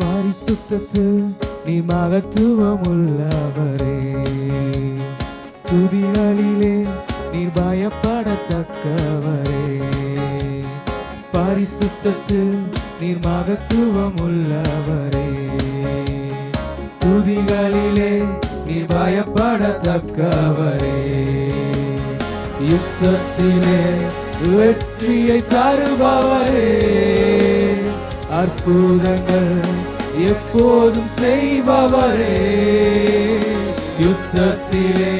பரிசுத்தத்தில் நீ மகத்துவம் உள்ளவரே, துதிகளிலே நீர் பயப்படத்தக்கவரே. பரிசுத்தத்தில் நீர் மகத்துவம் உள்ளவரே, துதிகளிலே நீர் பயப்படத்தக்கவரே. யுத்தத்திலே வெற்றியை தருபவரே, அற்புதங்கள் எப்போதும் செய்பவரே. யுத்தத்திலே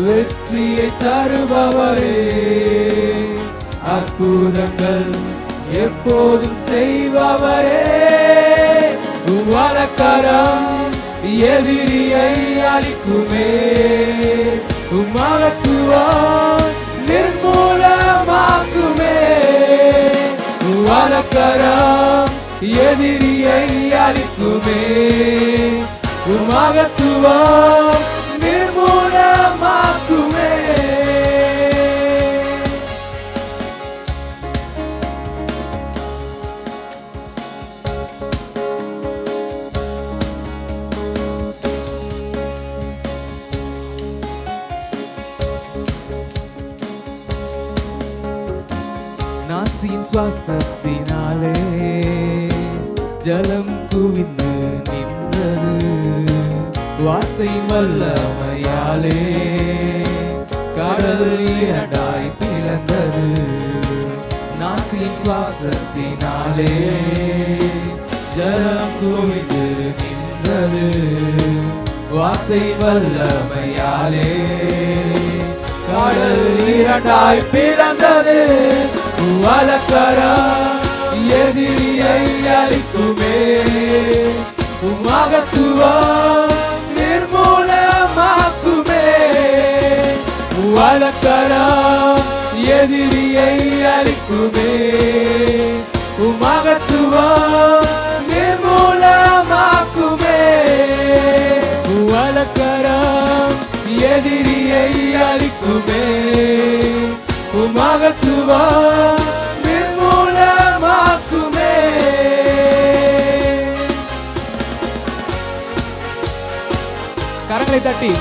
வெற்றியை தருபவரே, அற்புதங்கள் எப்போதும் செய்பவரே. வலக்கரம் எதிரியை அழிக்குமே, மகத்துவம் நிர்மூலமாக்குமே. வலக்கரம் எதிரியை அழிக்குமே, மகத்துவம் நிர்மூலமாக்குமே. நாசியின் சுவாசத்தினாலே ஜலம் குவிந்து நின்றது, வார்த்தையின் வல்லமையாலே கடல் இரண்டாய் பிளந்தது. நாசியின் சுவாசத்தினாலே ஜலம் குவிந்து நின்றது, வார்த்தை வல்லமையாலே கடல் இரண்டாய் பிளந்தது. வலக்கரம் எதிரியை அழிக்குமே, மகத்துவம் நிர்மூலமாக்குமே. வலக்கரம் எதிரியை அழிக்குமே, மகத்துவம் நிர்மூலமாக்குமே. வலக்கரம் எதிரியை அழிக்குமே, மகத்துவம் நிர்மூலமாக்குமே. கரங்களை தட்டி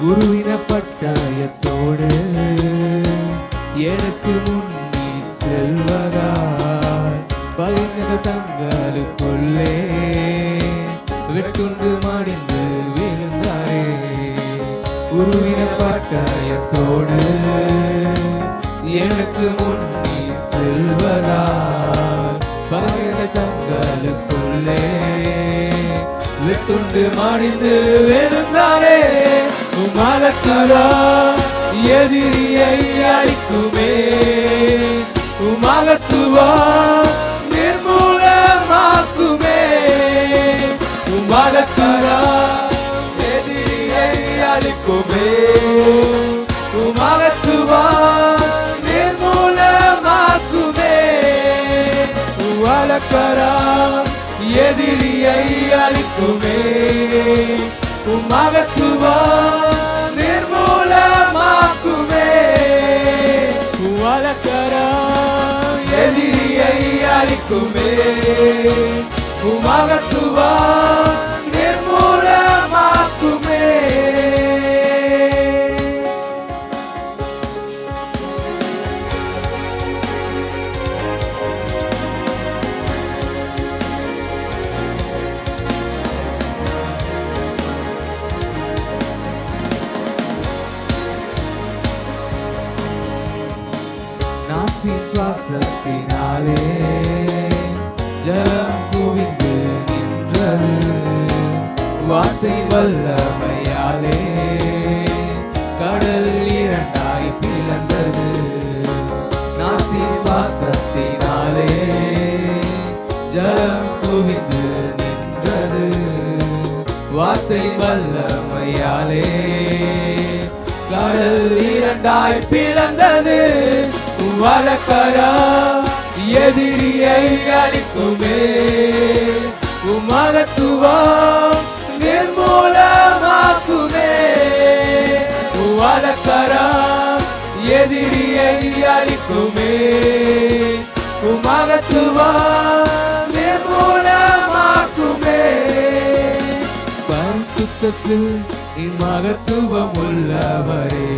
குருவின பட்டயத்தோடு எனக்கு முன்னே செல்வதால் பகைஞர் தங்களுக்குள்ளே வெட்டுண்டு மடிந்து விழுந்தாரே. குருவின பட்டயத்தோடு எனக்கு முன்னே செல்வதால் பகைஞர் தங்களுக்குள்ளே வெட்டுண்டு மடிந்து விழுந்தாரே. மகத்துவம் எதிரியை அழிக்குமே, மகத்துவம் நிர்மூலமாக்குமே. மகத்துவம் எதிரியை அழிக்குமே, மகத்துவம் நிர்மூலமாக்குமே. வலக்கரம் எதிரியை அழிக்குமே, மகத்துவம் நிர்மூலமாக்குமே. வலக்கரம் எதிரியை அழிக்குமே, மகத்துவம் நிர்மூலமாக்குமே. நாசியின் சுவாசத்தினாலே ஜலம் குவிந்து நின்றது, வார்த்தை வல்லமையாலே கடல் இரண்டாய் பிளந்தது. நாசியின் சுவாசத்தினாலே ஜலம் குவிந்து நின்றது, வார்த்தை வல்லமையாலே இரண்டாய் பிளந்தது. வலக்கரம் எதிரியை அழிக்குமே. மகத்துவம் நிர்மூலமாக்குமே. வலக்கரம் எதிரியை அழிக்குமே. மகத்துவம் நிர்மூலமாக்குமே. பரிசுத்தத்தில் மகத்துவம் உள்ளவரே,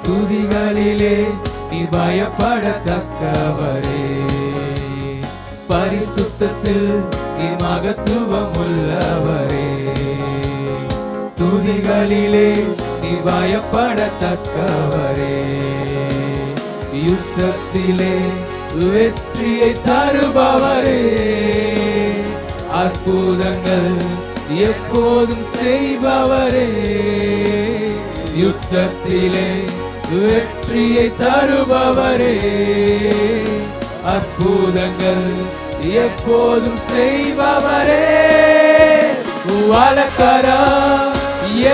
துதிகளிலே நீ பயப்படத்தக்கவரே. பரிசுத்தத்தில் நீ மகத்துவம் உள்ளவரே, துதிகளிலே நீ பயப்படத்தக்கவரே. யுத்தத்திலே வெற்றியை தருபவரே, அற்புதங்கள் எப்போதும் செய்பவரே. யுத்தத்திலே வெற்றியை தருபவரே, அற்புதங்கள் எப்போதும் செய்பவரே. வலக்கரம்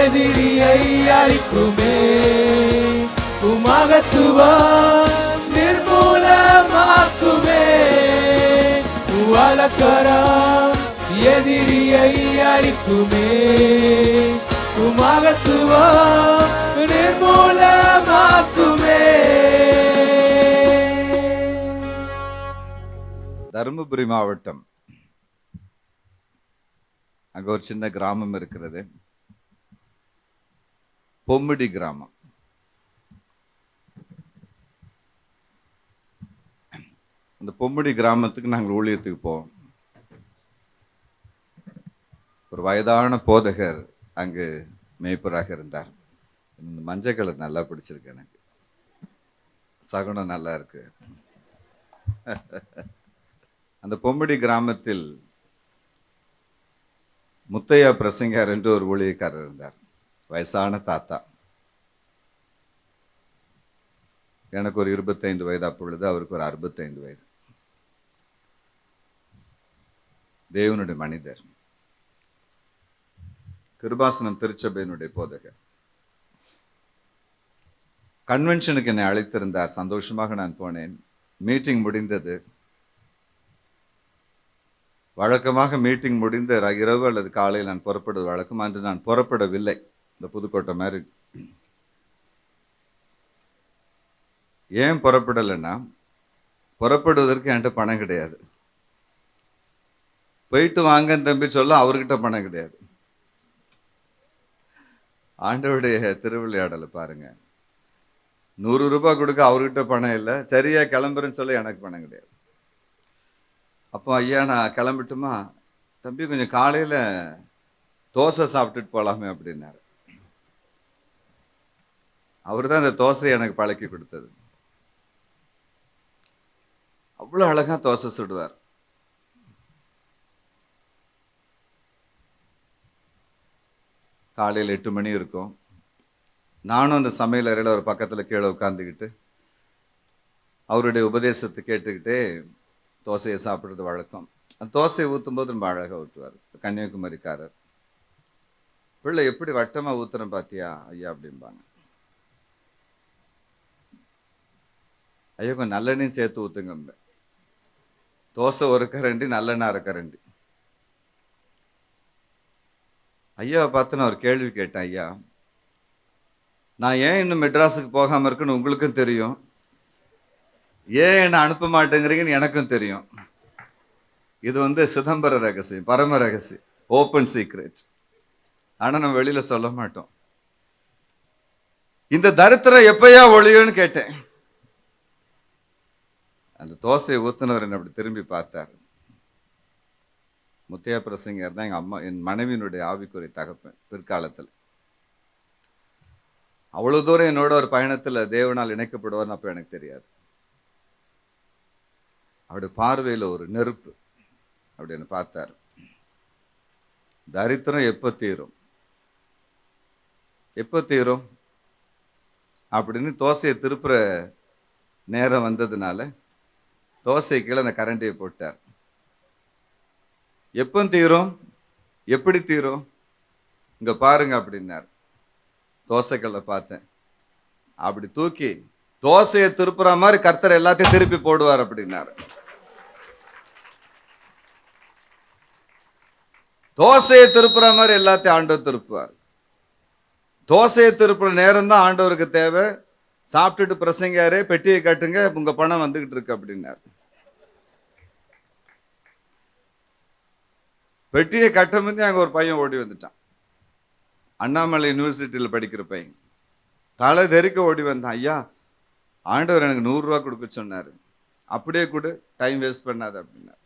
எதிரியை அழிக்குமே. மகத்துவம் நிர்மூலமாக்குமே. வலக்கரம் எதிரியை அழிக்குமே. மகத்துவம் நிர்மூலமாக்குமே. தருமபுரி மாவட்டம், அங்க ஒரு சின்ன கிராமம் இருக்கிறது, பொம்மிடி கிராமம். அந்த பொம்மிடி கிராமத்துக்கு நாங்கள் ஊழியத்துக்கு போவோம். ஒரு வயதான போதகர் அங்கு மேய்ப்பராக இருந்தார். இந்த மஞ்சள் கலர் நல்லா பிடிச்சிருக்கு எனக்கு, சகுனம் நல்லா இருக்கு. அந்த பொம்மிடி கிராமத்தில் முத்தையா பிரசங்கர் என்று ஒரு ஊழியக்காரர் இருந்தார். வயசான தாத்தா. எனக்கு ஒரு 25 வயது அப்பொழுது, அவருக்கு ஒரு 65 வயது. தேவனுடைய மனிதர், கிருபாசனம் திருச்சபையினுடைய போதகர். கன்வென்ஷனுக்கு என்னை அழைத்திருந்தார். சந்தோஷமாக நான் போனேன். மீட்டிங் முடிந்தது. வழக்கமாக மீட்டிங் முடிந்த இரவு அல்லது காலையில் நான் புறப்படுவது வழக்கம். அன்று நான் புறப்படவில்லை. இந்த புதுக்கோட்டை மாதிரி. ஏன் புறப்படலைன்னா, புறப்படுவதற்கு என்கிட்ட பணம் கிடையாது. போயிட்டு வாங்கன்னு தம்பி சொல்ல அவர்கிட்ட பணம் கிடையாது. ஆண்டவருடைய திருவிளையாடலை பாருங்க. 100 ரூபாய் கொடுக்க அவர்கிட்ட பணம் இல்லை. சரியா கிளம்புறேன்னு சொல்ல எனக்கு பணம் கிடையாது. அப்போ ஐயா நான் கிளம்பிட்டுமா, தம்பி கொஞ்சம் காலையில் தோசை சாப்பிட்டுட்டு போகலாமே அப்படின்னாரு. அவர் தான் இந்த தோசையை எனக்கு பழக்கி கொடுத்தது. அவ்வளோ அழகா தோசை சுடுவார். காலையில் 8 மணி இருக்கும். நானும் அந்த சமையல் அறையில் ஒரு பக்கத்தில் கீழே உட்காந்துக்கிட்டு அவருடைய உபதேசத்தை கேட்டுக்கிட்டே தோசையை சாப்பிட்றது வழக்கம். அந்த தோசையை ஊற்றும்போது ரொம்ப அழகாக ஊற்றுவார். கன்னியாகுமரிக்காரர். பிள்ளை எப்படி வட்டமாக ஊற்றுறேன் பார்த்தியா ஐயா அப்படிம்பாங்க. ஐயா கொஞ்சம் நல்லெண்ணையும் சேர்த்து ஊற்றுங்க. தோசை ஒரு கரண்டி, நல்லெண்ணெய் அரை கரண்டி. ஐயாவை பார்த்து நான் ஒரு கேள்வி கேட்டேன். ஐயா, நான் ஏன் இன்னும் மெட்ராஸுக்கு போகாமல் இருக்குன்னு உங்களுக்கும் தெரியும், ஏன் என்னை அனுப்ப மாட்டேங்கிறீங்கன்னு எனக்கும் தெரியும். இது சிதம்பர ரகசியம், பரம ரகசியம், ஓப்பன் சீக்ரெட். ஆனால் நம்ம வெளியில் சொல்ல மாட்டோம். இந்த தரித்திரம் எப்பயா ஒழியும்னு கேட்டேன். அந்த தோசையை ஊத்துனவர் என்ன அப்படி திரும்பி பார்த்தார். முத்தையா பிரசங்கர் தான் என் மனைவியினுடைய ஆவிக்குறை தகப்பன் பிற்காலத்தில். அவ்வளோ தூரம் என்னோட ஒரு பயணத்தில் தேவனால் இணைக்கப்படுவார்னு அப்போ எனக்கு தெரியாது. அவருடைய பார்வையில் ஒரு நெருப்பு அப்படின்னு பார்த்தார். தரித்திரம் எப்போ தீரும், எப்போ தீரும் அப்படின்னு தோசையை திருப்புற நேரம் வந்ததுனால தோசை கீழே அந்த கரண்டியை போட்டார். எப்போ தீரும், எப்படி தீரும், இங்கே பாருங்க அப்படின்னார். தோசைக்கல்லை பார்த்தேன். அப்படி தூக்கி தோசையை திருப்புற மாதிரி கர்த்தர் எல்லாத்தையும் திருப்பி போடுவார் அப்படின்னாரு. தோசையை திருப்புற மாதிரி எல்லாத்தையும் ஆண்டவர் திருப்புவார். தோசையை திருப்புற நேரம் தான் ஆண்டவருக்கு தேவை. சாப்பிட்டுட்டு பிரசங்காரே பெட்டியை கட்டுங்க, உங்க பணம் வந்துகிட்டு இருக்கு அப்படின்னாரு. பெட்டியை கட்டும் போது அங்க ஒரு பையன் ஓடி வந்துட்டான். அண்ணாமலை யூனிவர்சிட்டியில் படிக்கிற பையன் தலை தெறிக்க ஓடி வந்தான். ஐயா, ஆண்டவர் எனக்கு 100 ரூபா கொடுக்க சொன்னாரு, அப்படியே கொடு, டைம் வேஸ்ட் பண்ணாத அப்படின்னாரு.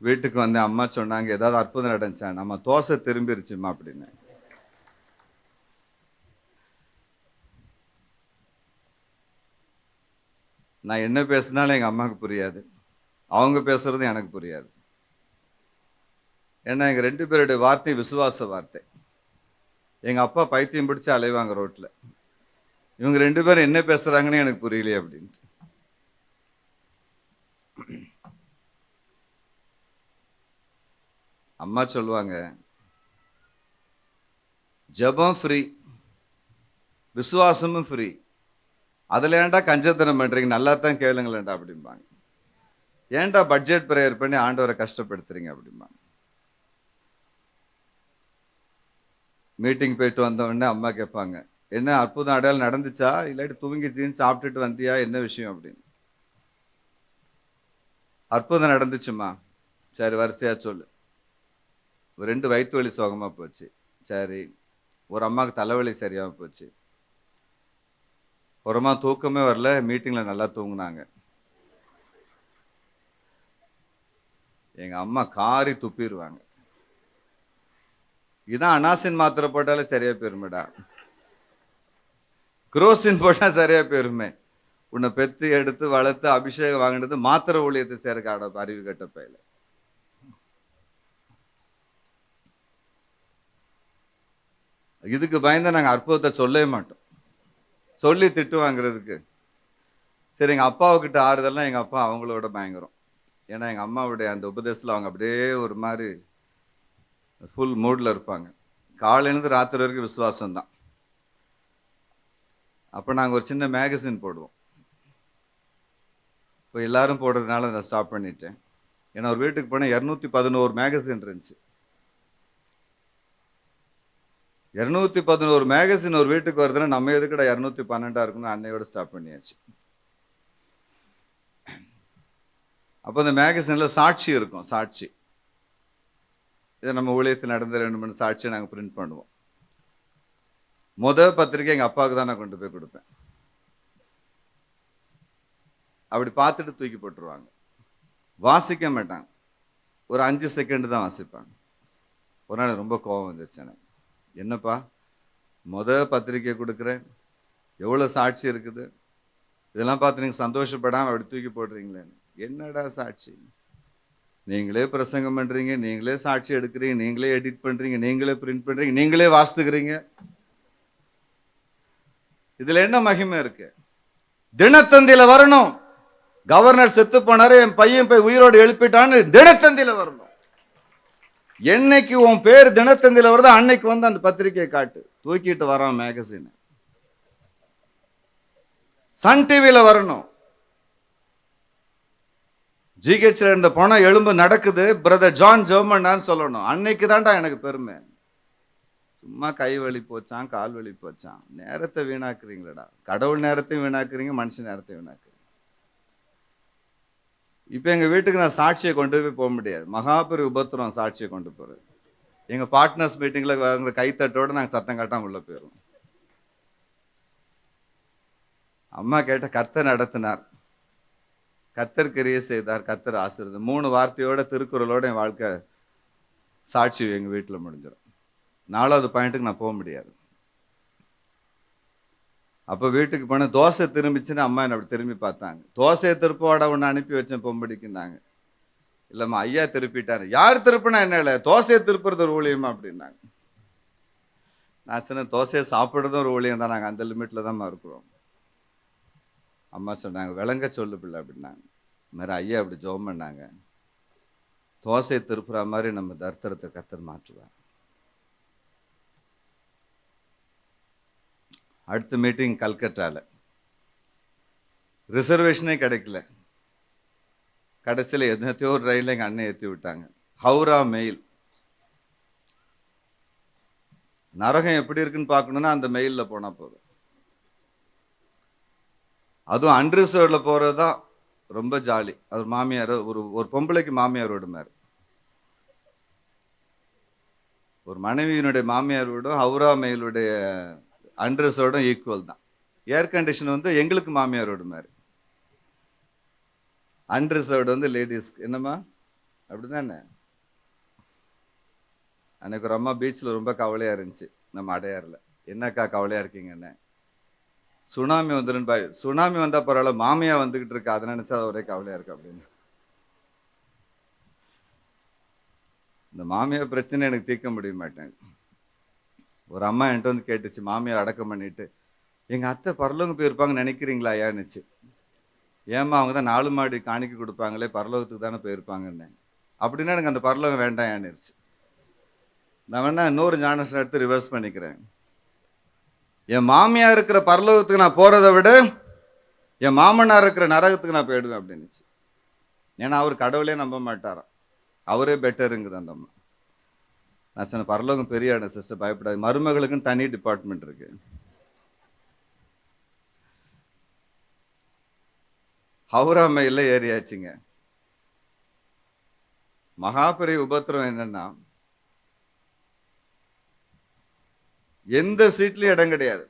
வீட்டுக்கு வந்து அம்மா சொன்னாங்க, ஏதாவது அற்புதம் நடந்துச்சா? நம்ம தோசை திரும்பிருச்சுமா அப்படின்னு. நான் என்ன பேசினாலும் எங்க அம்மாவுக்கு புரியாது, அவங்க பேசுறது எனக்கு புரியாது. ஏன்னா எங்க 2 பேருடைய வார்த்தை விசுவாச வார்த்தை. எங்க அப்பா பைத்தியம் பிடிச்சு அலைவாங்க ரோட்ல, இவங்க 2 பேரும் என்ன பேசுறாங்கன்னு எனக்கு புரியலையே அப்படின்ட்டு. அம்மா சொல்லுவாங்க, ஜெபம் ஃப்ரீ, விசுவாசமும் ஃப்ரீ, அதில் ஏன்டா கஞ்சத்தனம் பண்ணுறீங்க, நல்லா தான் கேளுங்களேன்டா அப்படிம்பாங்க. ஏன்டா பட்ஜெட் ப்ரேயர் பண்ணி ஆண்டவரை கஷ்டப்படுத்துறீங்க அப்படிம்பாங்க. மீட்டிங் போயிட்டு வந்த உடனே அம்மா கேட்பாங்க, என்ன அற்புதம் அடையாளம் நடந்துச்சா, இல்லாட்டி தூங்கிச்சின்னு சாப்பிட்டுட்டு வந்தியா, என்ன விஷயம் அப்படின்னு. அற்புதம் நடந்துச்சுமா. சரி, வரிசையா சொல்லு. 2 வயிற்று வலி சோகமாக போச்சு. சரி, ஒரு அம்மாவுக்கு தலைவலி சரியாக போச்சு. ஒரு அம்மா தூக்கமே வரல, மீட்டிங்கில் நல்லா தூங்குனாங்க. எங்கள் அம்மா காரி துப்பிடுவாங்க. இதான் அனாசின் மாத்திரை போட்டாலே சரியா போயிருமேடா, குரோசின் போட்டால் சரியா போயிருமே. உன்னை பெத்து எடுத்து வளர்த்து அபிஷேகம் வாங்கினது மாத்திரை ஊழியத்தை சேர்க்க அறிவு கட்ட பையில. இதுக்கு பயந்து நாங்கள் அற்புதத்தை சொல்லவே மாட்டோம், சொல்லி திட்டு வாங்குறதுக்கு. சரி, எங்கள் அப்பாவுக்கிட்ட ஆறுதல்லாம் எங்கள் அப்பா அவங்களோட பயங்கரம். ஏன்னா எங்கள் அம்மாவுடைய அந்த உபதேசத்தில் அவங்க அப்படியே ஒரு மாதிரி ஃபுல் மூடில் இருப்பாங்க. காலையிலேருந்து ராத்திரி வரைக்கும் விசுவாசம்தான். அப்போ நாங்கள் ஒரு சின்ன மேகசின் போடுவோம். இப்போ எல்லாரும் போடுறதுனால நான் ஸ்டாப் பண்ணிட்டேன். ஏன்னா ஒரு வீட்டுக்கு போனால் 211 மேகசின் இருந்துச்சு. 211 மேகசின் ஒரு வீட்டுக்கு வருதுன்னா நம்ம எதுக்கடா 212 இருக்குன்னு அன்னையோட ஸ்டாப் பண்ணியாச்சு. அப்போ அந்த மேகசின்ல சாட்சி இருக்கும். சாட்சி, இதை நம்ம ஊழியத்தில் நடந்த 2-3 சாட்சியை நாங்கள் பிரிண்ட் பண்ணுவோம். முதல் பத்திரிக்கை எங்கள் அப்பாவுக்கு தான் நான் கொண்டு போய் கொடுப்பேன். அப்படி பார்த்துட்டு தூக்கி போட்டுருவாங்க, வாசிக்க மாட்டாங்க. ஒரு 5 செகண்ட் தான் வாசிப்பாங்க. ஒரு நாள் ரொம்ப கோபம் வந்துருச்சு எனக்கு. என்னப்பா, பத்திரிக்கை கொடுக்குறேன், எவ்வளோ சாட்சி இருக்குது, இதெல்லாம் பார்த்து நீங்கள் சந்தோஷப்படாமல் அப்படி தூக்கி போடுறீங்களேன்னு. என்னடா சாட்சி, நீங்களே பிரசங்கம் பண்ணுறீங்க, நீங்களே சாட்சி எடுக்கிறீங்க, நீங்களே எடிட் பண்ணுறீங்க, நீங்களே பிரிண்ட் பண்ணுறீங்க, நீங்களே வாசித்துக்கிறீங்க, இதில் என்ன மகிமை இருக்கு? தினத்தந்தியில் வரணும். கவர்னர் செத்து போனாரு, என் பையன் போய் உயிரோடு எழுப்பிட்டான்னு தினத்தந்தியில் வரணும். என்னைக்கு உன் பேர் தினத்தந்தியில் வருதோ அன்னைக்கு வந்து அந்த பத்திரிகையை காட்டு. தூக்கிட்டு வரான் மேகசின். சன் டிவியில் வரணும். ஜிஹெச்ல இருந்த பணம் எலும்பு நடக்குது, பிரதர் ஜான் ஜெர்மன்னான்னு சொல்லணும். அன்னைக்கு தான்டா எனக்கு பெருமை. சும்மா கை வலி போச்சான், கால் வலி போச்சான், நேரத்தை வீணாக்குறீங்களடா. கடவுள் நேரத்தையும் வீணாக்குறீங்க, மனுஷன் நேரத்தையும் வீணாக்குறீங்க. இப்போ எங்கள் வீட்டுக்கு நான் சாட்சியை கொண்டு போக முடியாது, மகாபெரிய உபத்திரம் சாட்சியை கொண்டு போகிறது. எங்கள் பார்ட்னர்ஸ் மீட்டிங்கில் வாங்குற கைத்தட்டோடு நாங்கள் சத்தம் காட்டாமல் உள்ள போயிடுவோம். அம்மா கேட்ட, கர்த்தர் நடத்தினார், கர்த்தர் கிரியை செய்தார், கர்த்தர் ஆசீர்வாதம், 3 வார்த்தையோட திருக்குறளோட என் வாழ்க்கை சாட்சி எங்கள் வீட்டில் முடிஞ்சிடும். 4வது பாயிண்ட்டுக்கு நான் போக முடியாது. அப்போ வீட்டுக்கு போனேன், தோசை திரும்பிச்சுன்னு அம்மா என்னை அப்படி திரும்பி பார்த்தாங்க. தோசையை திருப்போட ஒன்று அனுப்பி வச்சேன் பொம்படிக்குன்னாங்க. இல்லைம்மா, ஐயா திருப்பிட்டாரு. யார் திருப்பினா என்ன இல்லை, தோசையை திருப்புறது ஒரு ஊழியமா அப்படின்னாங்க. நான் சொன்னேன், தோசையை சாப்பிட்றதும் ஒரு ஊழியம் தான், நாங்கள் அந்த லிமிட்டில் தான் இருக்கிறோம். அம்மா சொன்னாங்க, விளங்க சொல்லு பிள்ளை அப்படின்னாங்க. மாதிரி ஐயா அப்படி ஜெபம் பண்ணாங்க, தோசையை திருப்புற மாதிரி நம்ம தரித்திரத்தை கர்த்தர் மாற்றுவார். அடுத்த மீட்டிங் கல்கட்டாவில். ரிசர்வேஷனே கிடைக்கல. கடைசியில் எத்தனையோ ஒரு ரயிலில் எங்கள் அண்ணன் ஏற்றி விட்டாங்க. ஹவுரா மெயில். நரகம் எப்படி இருக்குன்னு பார்க்கணுன்னா அந்த மெயிலில் போனால் போதும். அதுவும் அன்ரிசர்வ்டில் போகிறது தான் ரொம்ப ஜாலி. அது மாமியார் ஒரு பொம்பளைக்கு மாமியார் வீடு மாதிரி. ஒரு மனைவியினுடைய மாமியார் வீடும் ஹவுரா மெயிலுடைய அன்ரிசர்வ்டும் ஈக்குவல் தான். ஏர் கண்டிஷன் வந்து எங்களுக்கு மாமியார் வீடு மாதிரி. அன்ரிசர்வ்டு வந்து லேடிஸ்க்கு. என்னம்மா அப்படிதானே? அன்னைக்கு ஒரு அம்மா பீச்சில் ரொம்ப கவலையாக இருந்துச்சு. நம்ம அடையாரில். என்னக்கா கவலையாக இருக்கீங்கன்னு? சுனாமி வந்துடும் பாய். சுனாமி வந்தால் பரவாயில்ல, மாமியா வந்துக்கிட்டு இருக்கா, அதை நினச்சா ஒரே கவலையாக இருக்கு அப்படின்னு. இந்த மாமியார் பிரச்சனை எனக்கு தீர்க்க முடிய மாட்டேன். ஒரு அம்மா என்கிட்ட வந்து கேட்டுச்சு, மாமியார் அடக்கம் பண்ணிட்டு, எங்கள் அத்தை பரலோகம் போயிருப்பாங்கன்னு நினைக்கிறீங்களா ஐயான்னுச்சு. ஏம்மா அவங்க தான் 4 மாடி காணிக்கை கொடுப்பாங்களே, பரலோகத்துக்கு தானே போயிருப்பாங்கன்னு. அப்படின்னா எனக்கு அந்த பரலோகம் வேண்டாம் ஏன்னுச்சு. நான் வேணா இன்னொரு ஞானஸ்நானம் எடுத்து ரிவர்ஸ் பண்ணிக்கிறேன். என் மாமியார் இருக்கிற பரலோகத்துக்கு நான் போகிறத விட என் மாமனார் இருக்கிற நரகத்துக்கு நான் போயிடுவேன் அப்படின்னுச்சு. ஏன்னா அவர் கடவுளே நம்ப மாட்டாராம், அவரே பெட்டருங்குது அந்த அம்மா. நான் சொன்ன பரலோகம் பெரிய இடம் சிஸ்டர், பயப்படாது, மருமகளுக்குன்னு தனி டிபார்ட்மெண்ட் இருக்கு. ஹவுரா மெயில ஏறியாச்சுங்க. மகாபெரிய உபத்திரம் என்னன்னா, எந்த சீட்லயும் இடம் கிடையாது.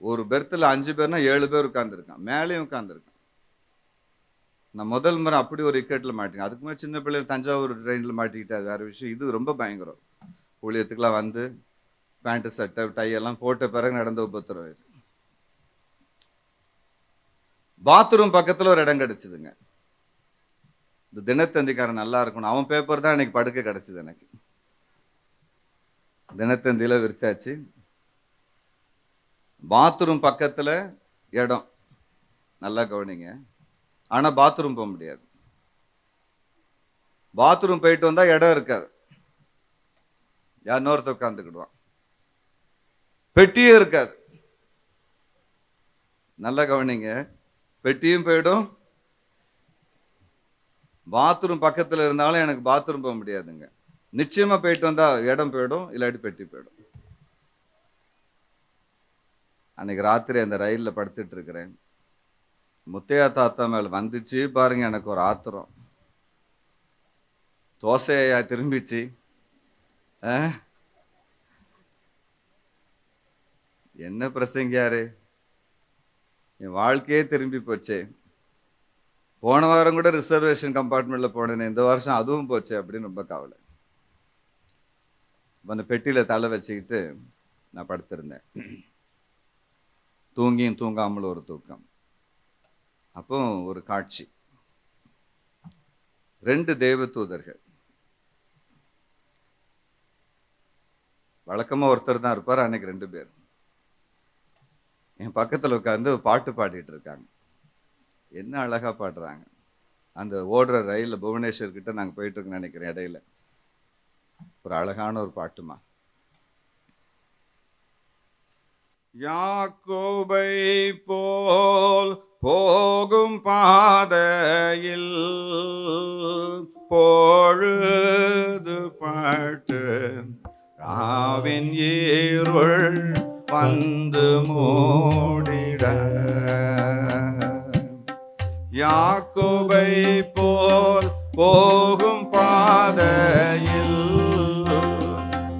ஒரு பெர்த்தில் 5 பேர்னா 7 பேர் உட்கார்ந்துருக்கான், மேலேயும் உட்கார்ந்துருக்கான். நான் முதல் முறை அப்படி ஒரு இக்கெட்ல மாட்டேங்க. அதுக்கு முன்னாடி சின்ன பிள்ளைங்க தஞ்சாவூர் ட்ரெயின்ல மாட்டிக்கிட்டு அது வேற விஷயம். இது ரொம்ப பயங்கரம். ஊழியத்துக்குலாம் வந்து பேண்ட் சட்டை டை எல்லாம் போட்ட பிறகு நடந்த உபத்திரம் இது. பாத்ரூம் பக்கத்துல ஒரு இடம் கிடைச்சதுங்க. இந்த தினத்தந்திக்காரன் நல்லா இருக்கணும், அவன் பேப்பர் தான் எனக்கு படுக்க கிடைச்சது. எனக்கு தினத்தந்தியில விரிச்சாச்சு. பாத்ரூம் பக்கத்துல இடம், நல்லா கவனிங்க. ஆனா பாத்ரூம் போக முடியாது. பாத்ரூம் போயிட்டு வந்தா இடம் இருக்காது, யார் உட்காந்துக்கிடுவான். பெட்டியே இருக்காது. நல்லா கவனிங்க, பெட்டியும் போயிடும். பாத்ரூம் பக்கத்துல இருந்தாலும் எனக்கு பாத்ரூம் போக முடியாதுங்க. நிச்சயமா போயிட்டு வந்தா இடம் போயிடும், இல்லாட்டி பெட்டி போயிடும். அன்னைக்கு ராத்திரி அந்த ரயில்ல படுத்துட்டு இருக்கிறேன். முத்தையா தாத்தா மேல வந்துச்சு பாருங்க எனக்கு ஒரு ஆத்திரம். தோசையா திரும்பிச்சு. என்ன பிரசங்கியாரு, என் வாழ்க்கையே திரும்பி போச்சே. போன வாரம் கூட ரிசர்வேஷன் கம்பார்ட்மெண்ட்ல போனேன், இந்த வருஷம் அதுவும் போச்சு அப்படின்னு ரொம்ப கவலை. அந்த பெட்டியில தலை வச்சுக்கிட்டு நான் படுத்திருந்தேன். தூங்கியும் தூங்காமல் ஒரு தூக்கம். அப்போ ஒரு காட்சி. 2 தேவதூதர்கள். வழக்கமா ஒருத்தர் தான் இருப்பார், அன்னைக்கு 2 பேர் என் பக்கத்துல உட்காந்து பாட்டு பாடிட்டு இருக்காங்க. என்ன அழகா பாடுறாங்க. அந்த ஓடுற ரயில்ல புவனேஸ்வர் கிட்ட நாங்க போயிட்டு இருக்கோம்னு நினைக்கிறேன். இடையில ஒரு அழகான ஒரு பாட்டுமா. யாக்கோபை போல் போகும் பாதையில் பொழுது பட்டு ராவின் இருள் வந்து மூடிட, யாக்கோபை போல் போகும் பாதையில்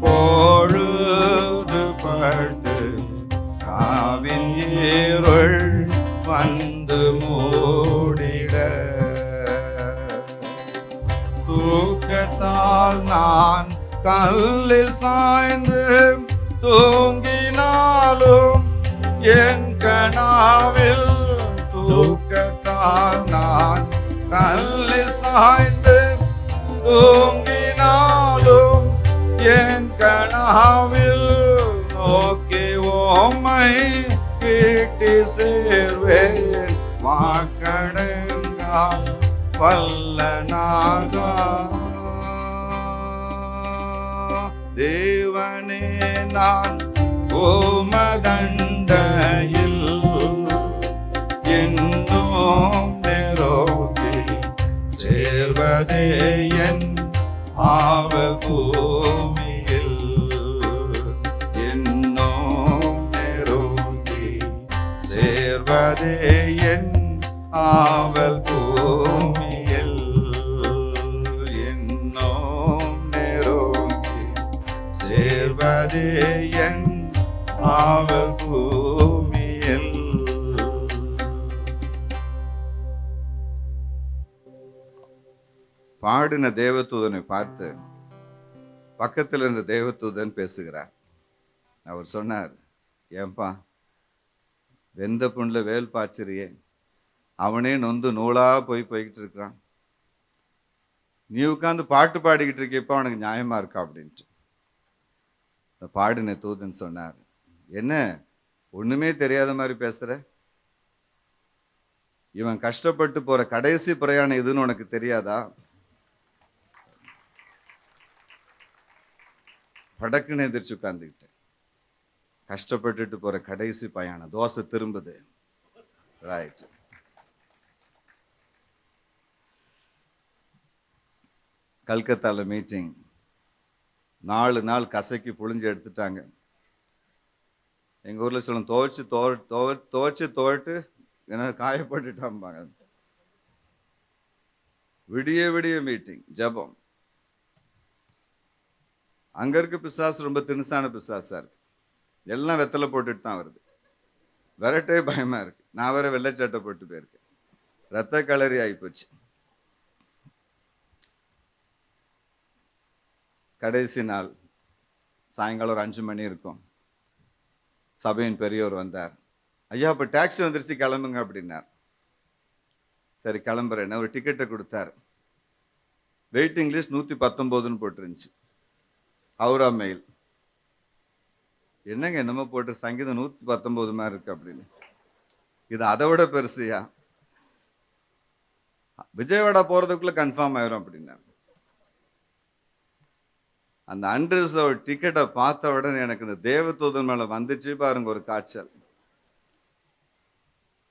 பொழுது பட்டு ராவின் இருள் வந்து மூடிட, தூக்கத்தால் நான் கல்லில் சாய்ந்து தூங்கினாலும் என் கனாவில், தூக்கத்தால் நான் கல்லில் சாய்ந்து தூங்கினாலும் என் கனாவில் நோக்கி ஓமை வீட்டி சேர்வேன் வாக்கடங்கா வல்லனாகா. தேவனே நான் உமதண்டையில் இன்னும் நெருங்கி சேர்வதே என் ஆவல் பூமியில். இன்னும் நெருங்கி சேர்வதே என் ஆவல் பூமியில். இன்னும் நெருங்கி சேர்வதே என் ஆவல் பூமியில். பாடின தேவதூதனை பார்த்து பக்கத்தில் இருந்த தேவதூதன் பேசுகிறார். அவர் சொன்னார், ஏன்பா வெந்த புண்ணில் வேல் பாய்ச்சிறியே, அவனே நொந்து நூலா போய்கிட்டு இருக்கிறான், நீ உட்காந்து பாட்டு பாடிக்கிட்டு இருக்கப்ப அவனுக்கு நியாயமா இருக்கா அப்படின்ட்டு. இந்த பாடின தூதன் சொன்னார், என்ன ஒண்ணுமே தெரியாத மாதிரி பேசுற, இவன் கஷ்டப்பட்டு போற கடைசி பிரயாணம் எதுன்னு உனக்கு தெரியாதா? படக்குன்னு எதிர்த்து உட்காந்துக்கிட்டு, கஷ்டப்பட்டுட்டு போற கடைசி பயணம், தோசை திரும்புது. ரைட். கல்கத்தால மீட்டிங், 4 நாள் கசக்கி புழிஞ்சு எடுத்துட்டாங்க. எங்க ஊர்ல சொல்லும், துவைச்சு என்ன காயப்பட்டுட்டாம்பாங்க. விடிய விடிய மீட்டிங், ஜபம். அங்க இருக்க பிசாசு ரொம்ப தினுசான பிசாசா இருக்கு, எல்லாம் வெத்தலை போட்டுட்டு தான் வருது, விரட்டே பயமா இருக்கு. நான் வேற வெள்ளைச்சட்டை போட்டு போயிருக்கேன், ரத்த கலரி ஆகிப்போச்சு. கடைசி நாள் சாயங்காலம் ஒரு 5 மணி இருக்கும். சபையின் பெரியவர் வந்தார். ஐயா இப்போ டாக்ஸி வந்துருச்சு கிளம்புங்க அப்படின்னார். சரி கிளம்புறேன்னு ஒரு டிக்கெட்டை கொடுத்தார். வெயிட்டிங் லிஸ்ட் 119ன்னு போட்டுருந்துச்சு. ஹவுரா மெயில். என்னங்க என்னமோ போட்டு சங்கீதம் 119 மாதிரி இருக்கு அப்படின்னு. இது அதை விட பெருசுயா, விஜயவாடா போறதுக்குள்ள கன்ஃபார்ம் ஆயிரும் அப்படின்னா. அந்த அன்ரிசர்வ் டிக்கெட்டை பார்த்த உடனே எனக்கு இந்த தேவதூதன் மேல வந்துச்சு பாருங்க ஒரு காய்ச்சல்.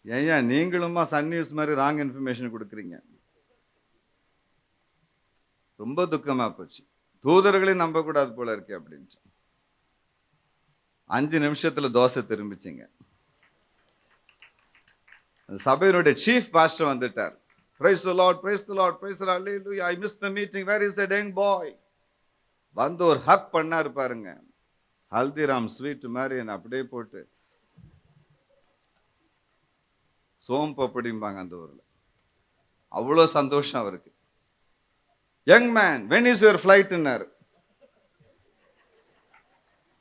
ஏயா நீங்களுமா சன் நியூஸ் மாதிரி ராங் இன்ஃபர்மேஷன் கொடுக்குறீங்க? ரொம்ப துக்கமா போச்சு. தூதர்களையும் நம்ப கூடாது போல இருக்கு அப்படின்ட்டு. 5 நிமிஷத்துல தோசை திரும்பிச்சிங்க. சபையினுடைய சீஃப் பாஸ்டர் வந்துட்டார். Praise the Lord, praise the Lord, praise the Lord, hallelujah. I missed the meeting. Where is the dang boy? வந்து ஒரு ஹக் பண்ணாரு பாருங்க, ஹல்திராம் ஸ்வீட் மாதிரி என்ன அப்படியே போட்டு, சோம்பு அப்படிம்பாங்க அந்த ஊர்ல. அவ்வளோ சந்தோஷம் அவருக்கு. Young man, when is your flight?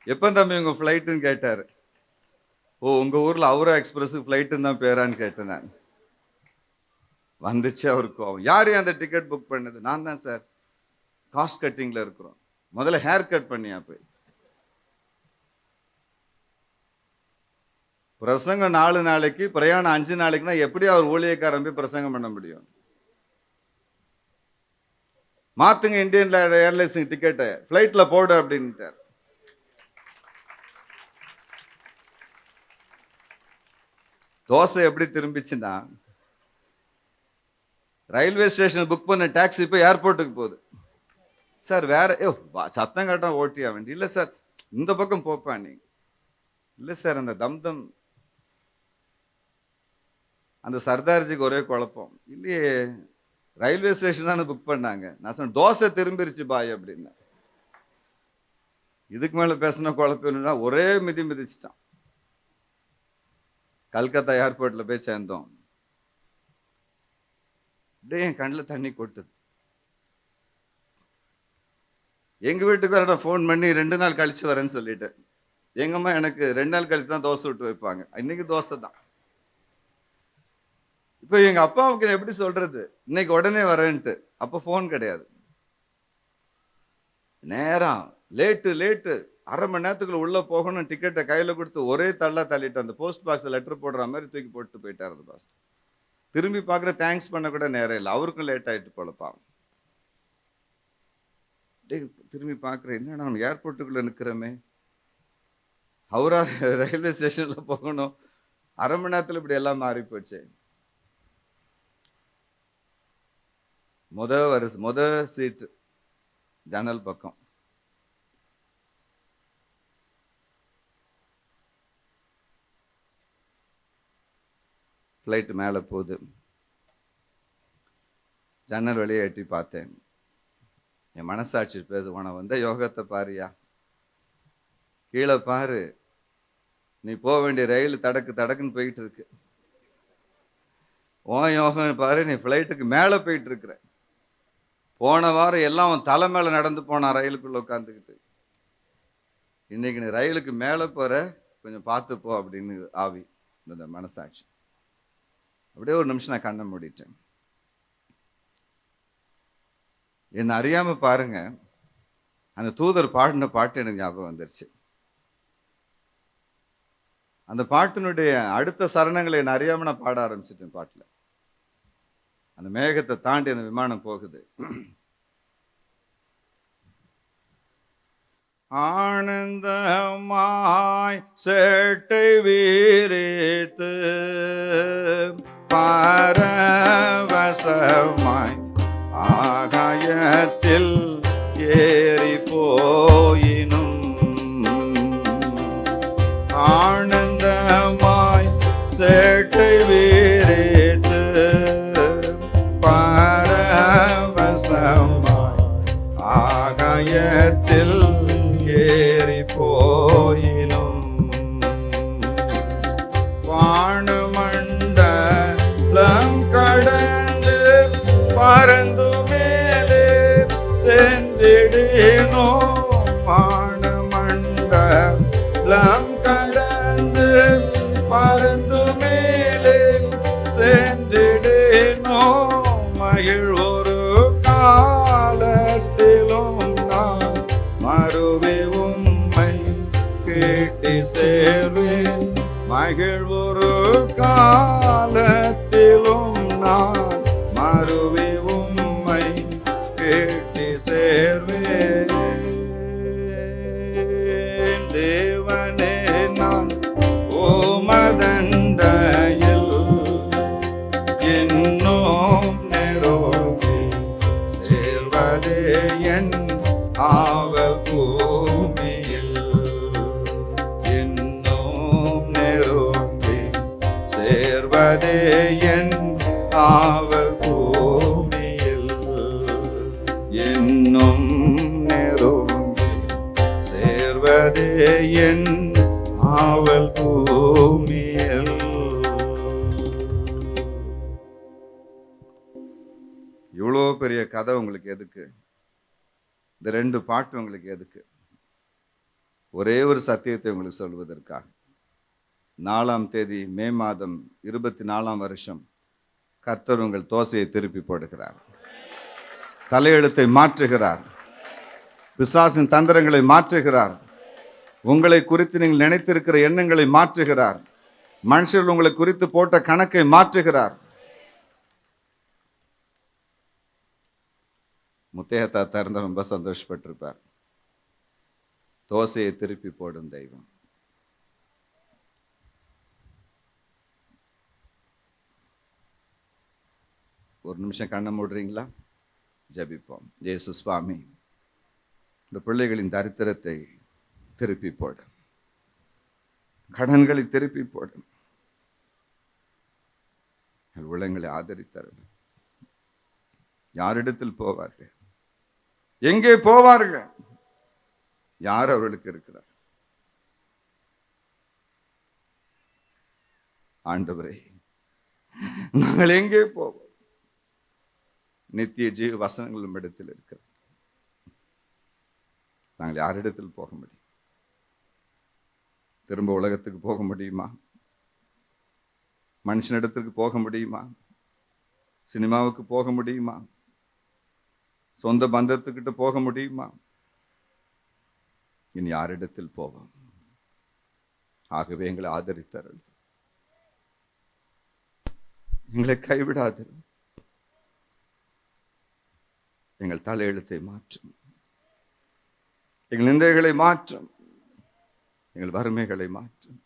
எப்போ தம்பி உங்க ஃப்ளைட்டுன்னு கேட்டாரு. ஓ உங்க ஊர்ல அவுரா எக்ஸ்பிரஸுக்கு ஃப்ளைட்டுன்னு தான் பேரான்னு கேட்டேன் நான். வந்துச்சு அவருக்கு கோவம். யார் அந்த டிக்கெட் புக் பண்ணது? நான் தான் சார், காஸ்ட் கட்டிங்ல இருக்கிறோம். முதல்ல ஹேர் கட் பண்ணியா போய். பிரசங்கம் 4 நாளைக்கு, பிரயாணம் 5 நாளைக்குன்னா எப்படி அவர் ஊழியக்காரன் போய் பிரசங்கம் பண்ண முடியும்? மாத்துங்க இந்தியன் ஏர்லைன்ஸ் டிக்கெட்டை, ஃபிளைட்ல போடு அப்படின்ட்டார். தோசை எப்படி திரும்பிச்சுன்னா, ரயில்வே ஸ்டேஷன் புக் பண்ண டாக்ஸி போய் ஏர்போர்ட்டுக்கு போகுது. சார் வேற சத்தம் காட்டா ஓட்டியா வேண்டி? இல்லை சார் இந்த பக்கம் போப்பா நீ. இல்லை சார் அந்த தம்தம் அந்த சர்தார்ஜிக்கு ஒரே குழப்பம். இல்லையே ரயில்வே ஸ்டேஷன் தானே புக் பண்ணாங்க. நான் சொன்னேன் தோசை திரும்பிருச்சு பாய் அப்படின்னா. இதுக்கு மேல பேசின குழப்பம்னா ஒரே மிதிச்சிட்டான். கல்கத்தா ஏர்போர்ட்ல போய் சேர்ந்தோம். அப்படியே என் கண்ணில் தண்ணி கொட்டுது. எங்க வீட்டுக்கு வர ஃபோன் பண்ணி 2 நாள் கழிச்சு வரேன்னு சொல்லிட்டேன். எங்கம்மா எனக்கு 2 நாள் கழிச்சு தான் தோசை விட்டு வைப்பாங்க, இன்னைக்கு தோசை தான். இப்போ எங்க அப்பாவுக்கு எப்படி சொல்றது இன்னைக்கு உடனே வரேன்ட்டு? அப்போ ஃபோன் கிடையாது. நேரம் லேட்டு 1/2 மணி நேரத்துக்குள்ள உள்ள போகணும். டிக்கெட்டை கையில கொடுத்து ஒரே தள்ளிட்டு அந்த போஸ்ட் பாக்ஸ் லெட்டர் போடுற மாதிரி தூக்கி போட்டு போயிட்டாரு அந்த பாஸ். திரும்பி பார்க்குற தேங்க்ஸ் பண்ண கூட நேரம் இல்லை. அவருக்கும் லேட் ஆயிட்டு போலப்பாங்க. திரும்பி பார்க்குறேன், என்னடா நம்ம ஏர்போர்ட்டுக்குள்ள நிற்கிறோமே. அவரா ரயில்வே ஸ்டேஷன்ல போகணும், 1/2 மணி நேரத்துல இப்படி எல்லாம் மாறி போச்சு. முத சீட்டு ஜன்னல் பக்கம். ஃப்ளைட் மேலே போகுது. ஜன்னல் வெளியே எட்டி பார்த்தேன். என் மனசாட்சி பேச, உன வந்த யோகத்தை பாரியா, கீழே பாரு, நீ போக வேண்டிய ரயில் தடக்கு தடக்குன்னு போயிட்டு இருக்கு. உன் யோகம் பாரு, நீ ஃப்ளைட்டுக்கு மேலே போயிட்டு இருக்கிற. போன வாரம் எல்லாம் உன் தலை மேலே நடந்து போனான் ரயிலுக்குள்ள உட்காந்துக்கிட்டு. இன்னைக்கு நீ ரயிலுக்கு மேலே போற, கொஞ்சம் பார்த்து போ அப்படின்னு ஆவி இந்த மனசாட்சி. அப்படியே ஒரு நிமிஷம் நான் கண்ணை மூடிட்டேன். என்னை அறியாம பாருங்க, அந்த தூதர் பாடின பாட்டு எனக்கு ஞாபகம் வந்துருச்சு. அந்த பாட்டினுடைய அடுத்த சரணங்களை என்ன அறியாம நான் பாட ஆரம்பிச்சிட்டேன். பாட்டுல அந்த மேகத்தை தாண்டி அந்த விமானம் போகுது. ஆனந்தமாய் சேட்டை வீரித்து பரவசமாய் ஆகாயத்தில் ஏறி போயினும், ஆனந்தமாய் சேட்டை வீரித்து பரவசமாய் ஆகாயத்தில் ஏறி போயினும், வானமண்டலம் கடந்து பறந்து மேலே சென்றிடினோ, வானமண்டலம் கடந்து பறந்து மேலே சென்றிடினோ, மகிழ் ஒரு காலத்திலும் நான் மறுவே உம்மை கேட்டி சேர்வேன், மகிழ் ஒரு காலத்திலும் நான் மறுவே உம்மை கேட்டி சேர்வேன். தேவனே நான் உமதண்டையில் இன்னும் நெருங்கி சேர்வதே என் ஆவல் பூமியில், இன்னும் நெருங்கி சேர்வதே என் ஆவல் பூமியில், இன்னும் நெருங்கி சேர்வதே என் ஆவல் பூமியில். இவ்வளோ பெரிய கதை உங்களுக்கு எதுக்கு? இந்த 2 பாட்டு உங்களுக்கு எதுக்கு? ஒரே ஒரு சத்தியத்தை உங்களுக்கு சொல்வதற்காக. 4ஆம் தேதி மே மாதம் 24ஆம் வருஷம் கர்த்தர் உங்கள் தோசையை திருப்பி போடுகிறார், தலையெழுத்தை மாற்றுகிறார், பிசாசின் தந்திரங்களை மாற்றுகிறார், உங்களை குறித்து நீங்கள் நினைத்திருக்கிற எண்ணங்களை மாற்றுகிறார், மனுஷர்கள் உங்களை குறித்து போட்ட கணக்கை மாற்றுகிறார். முத்தையத்தா திறந்த ரொம்ப சந்தோஷப்பட்டிருப்பார். தோசையை திருப்பி போடும் தெய்வம். ஒரு நிமிஷம் கண்ணை மூடுறீங்களா? ஜெபிப்போம். இயேசு சுவாமி, இந்த பிள்ளைகளின் தரித்திரத்தை திருப்பி போடும், கடன்களை திருப்பி போடும், உள்ளங்களை ஆதரித்தரும். யாரிடத்தில் போவார்கள்? எங்கே போவார்கள்? யார் அவர்களுக்கு இருக்கிறார்? ஆண்டவரே, நாங்கள் எங்கே போவோம்? நித்திய ஜீவ வசனங்களும் இடத்தில் இருக்கிறது. நாங்கள் யாரிடத்தில் போக முடியும்? திரும்ப உலகத்துக்கு போக முடியுமா? மனுஷனிடத்திற்கு போக முடியுமா? சினிமாவுக்கு போக முடியுமா? சொந்த பந்தத்துக்கிட்ட போக முடியுமா? இனி யாரிடத்தில் போவோம்? ஆகவே எங்களை ஆதரித்தார்கள், எங்களை கைவிடாது, எங்கள் தலையெழுத்தை மாற்றும், எங்கள் நிந்தைகளை மாற்றும், எங்கள் வறுமைகளை மாற்றும்,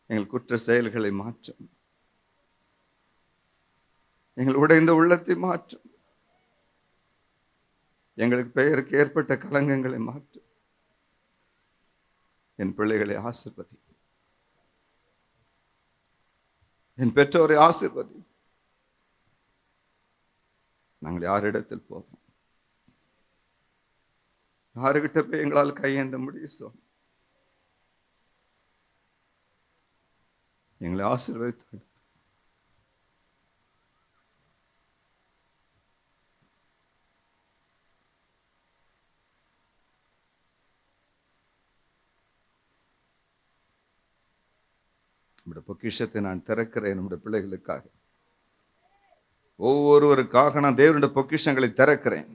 எங்கள் குற்ற செயல்களை மாற்றும், எங்கள் உடைந்த உள்ளத்தை மாற்றும், எங்களுக்கு பெயருக்கு ஏற்பட்ட களங்கங்களை மாற்றும். என் பிள்ளைகளை ஆசீர்வதி, என் பெற்றோரை ஆசீர்வதி. நாங்கள் யாரிடத்தில் போவோம்? யாருகிட்ட போய் எங்களால் கையேந்த முடியும்? எங்களை ஆசீர்வதித்து நம்முடைய பொக்கிஷத்தை நான் திறக்கிறேன். நம்முடைய பிள்ளைகளுக்காக, ஒவ்வொருவருக்காக நான் தேவனுடைய பொக்கிஷங்களை திறக்கிறேன்.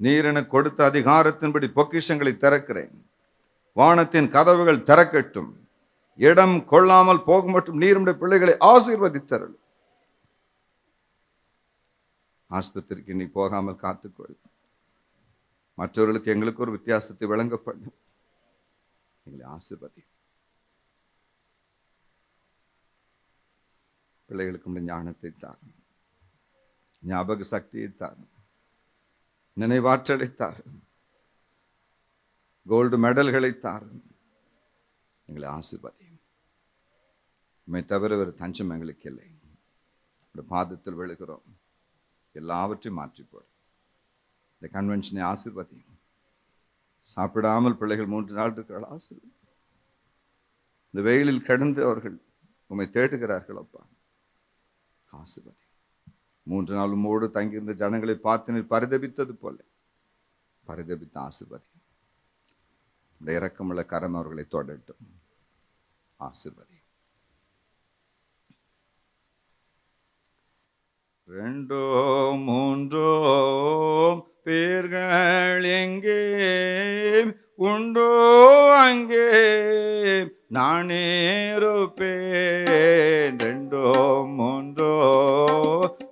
நீர் எனக்கு கொடுத்த அதிகாரத்தின்படி பொக்கிஷங்களை திறக்கிறேன். வானத்தின் கதவுகள் திறக்கட்டும், இடம் கொள்ளாமல் போக மட்டும் நீர் நம்முடைய பிள்ளைகளை ஆசீர்வதித்தருள். ஆஸ்பத்திரிக்கு நீ போகாமல் காத்துக்கொள். மற்றவர்களுக்கு எங்களுக்கு ஒரு வித்தியாசத்தை வழங்கப்படும். எங்களை ஆசீர்வதி. பிள்ளைகளுக்கு ஞானத்தை தாரும், ஞாபக சக்தியை தாரும், நினைவாற்றலை தாரும், கோல்டு மெடல்களை தாரும். எங்களை ஆசீர்வதியும். உம்மை தவிர ஒரு தஞ்சம் எங்களுக்கு இல்லை. பாதத்தில் விழுகிறோம். எல்லாவற்றையும் மாற்றி போடும். இந்த கன்வென்ஷனை ஆசீர்வதியும். சாப்பிடாமல் பிள்ளைகள் 3 நாள் இருக்கிறார்கள். ஆசீர்வதி. இந்த வெயிலில் கடந்து அவர்கள் உம்மை தேடுகிறார்கள். அப்பா ஆசீர்வதி. 3 நாள் உம்மோடு தங்கியிருந்த ஜனங்களை பார்த்து நீர் பரிதபித்தது போல பரிதபித்த ஆசீர்வதி. இந்த இரக்கமுள்ள கரம் அவர்களை தொடட்டும். ஆசீர்வதி. 2 3 பேர்கள் எங்கே உண்டோ அங்கே நானே இருப்பேன். 2 3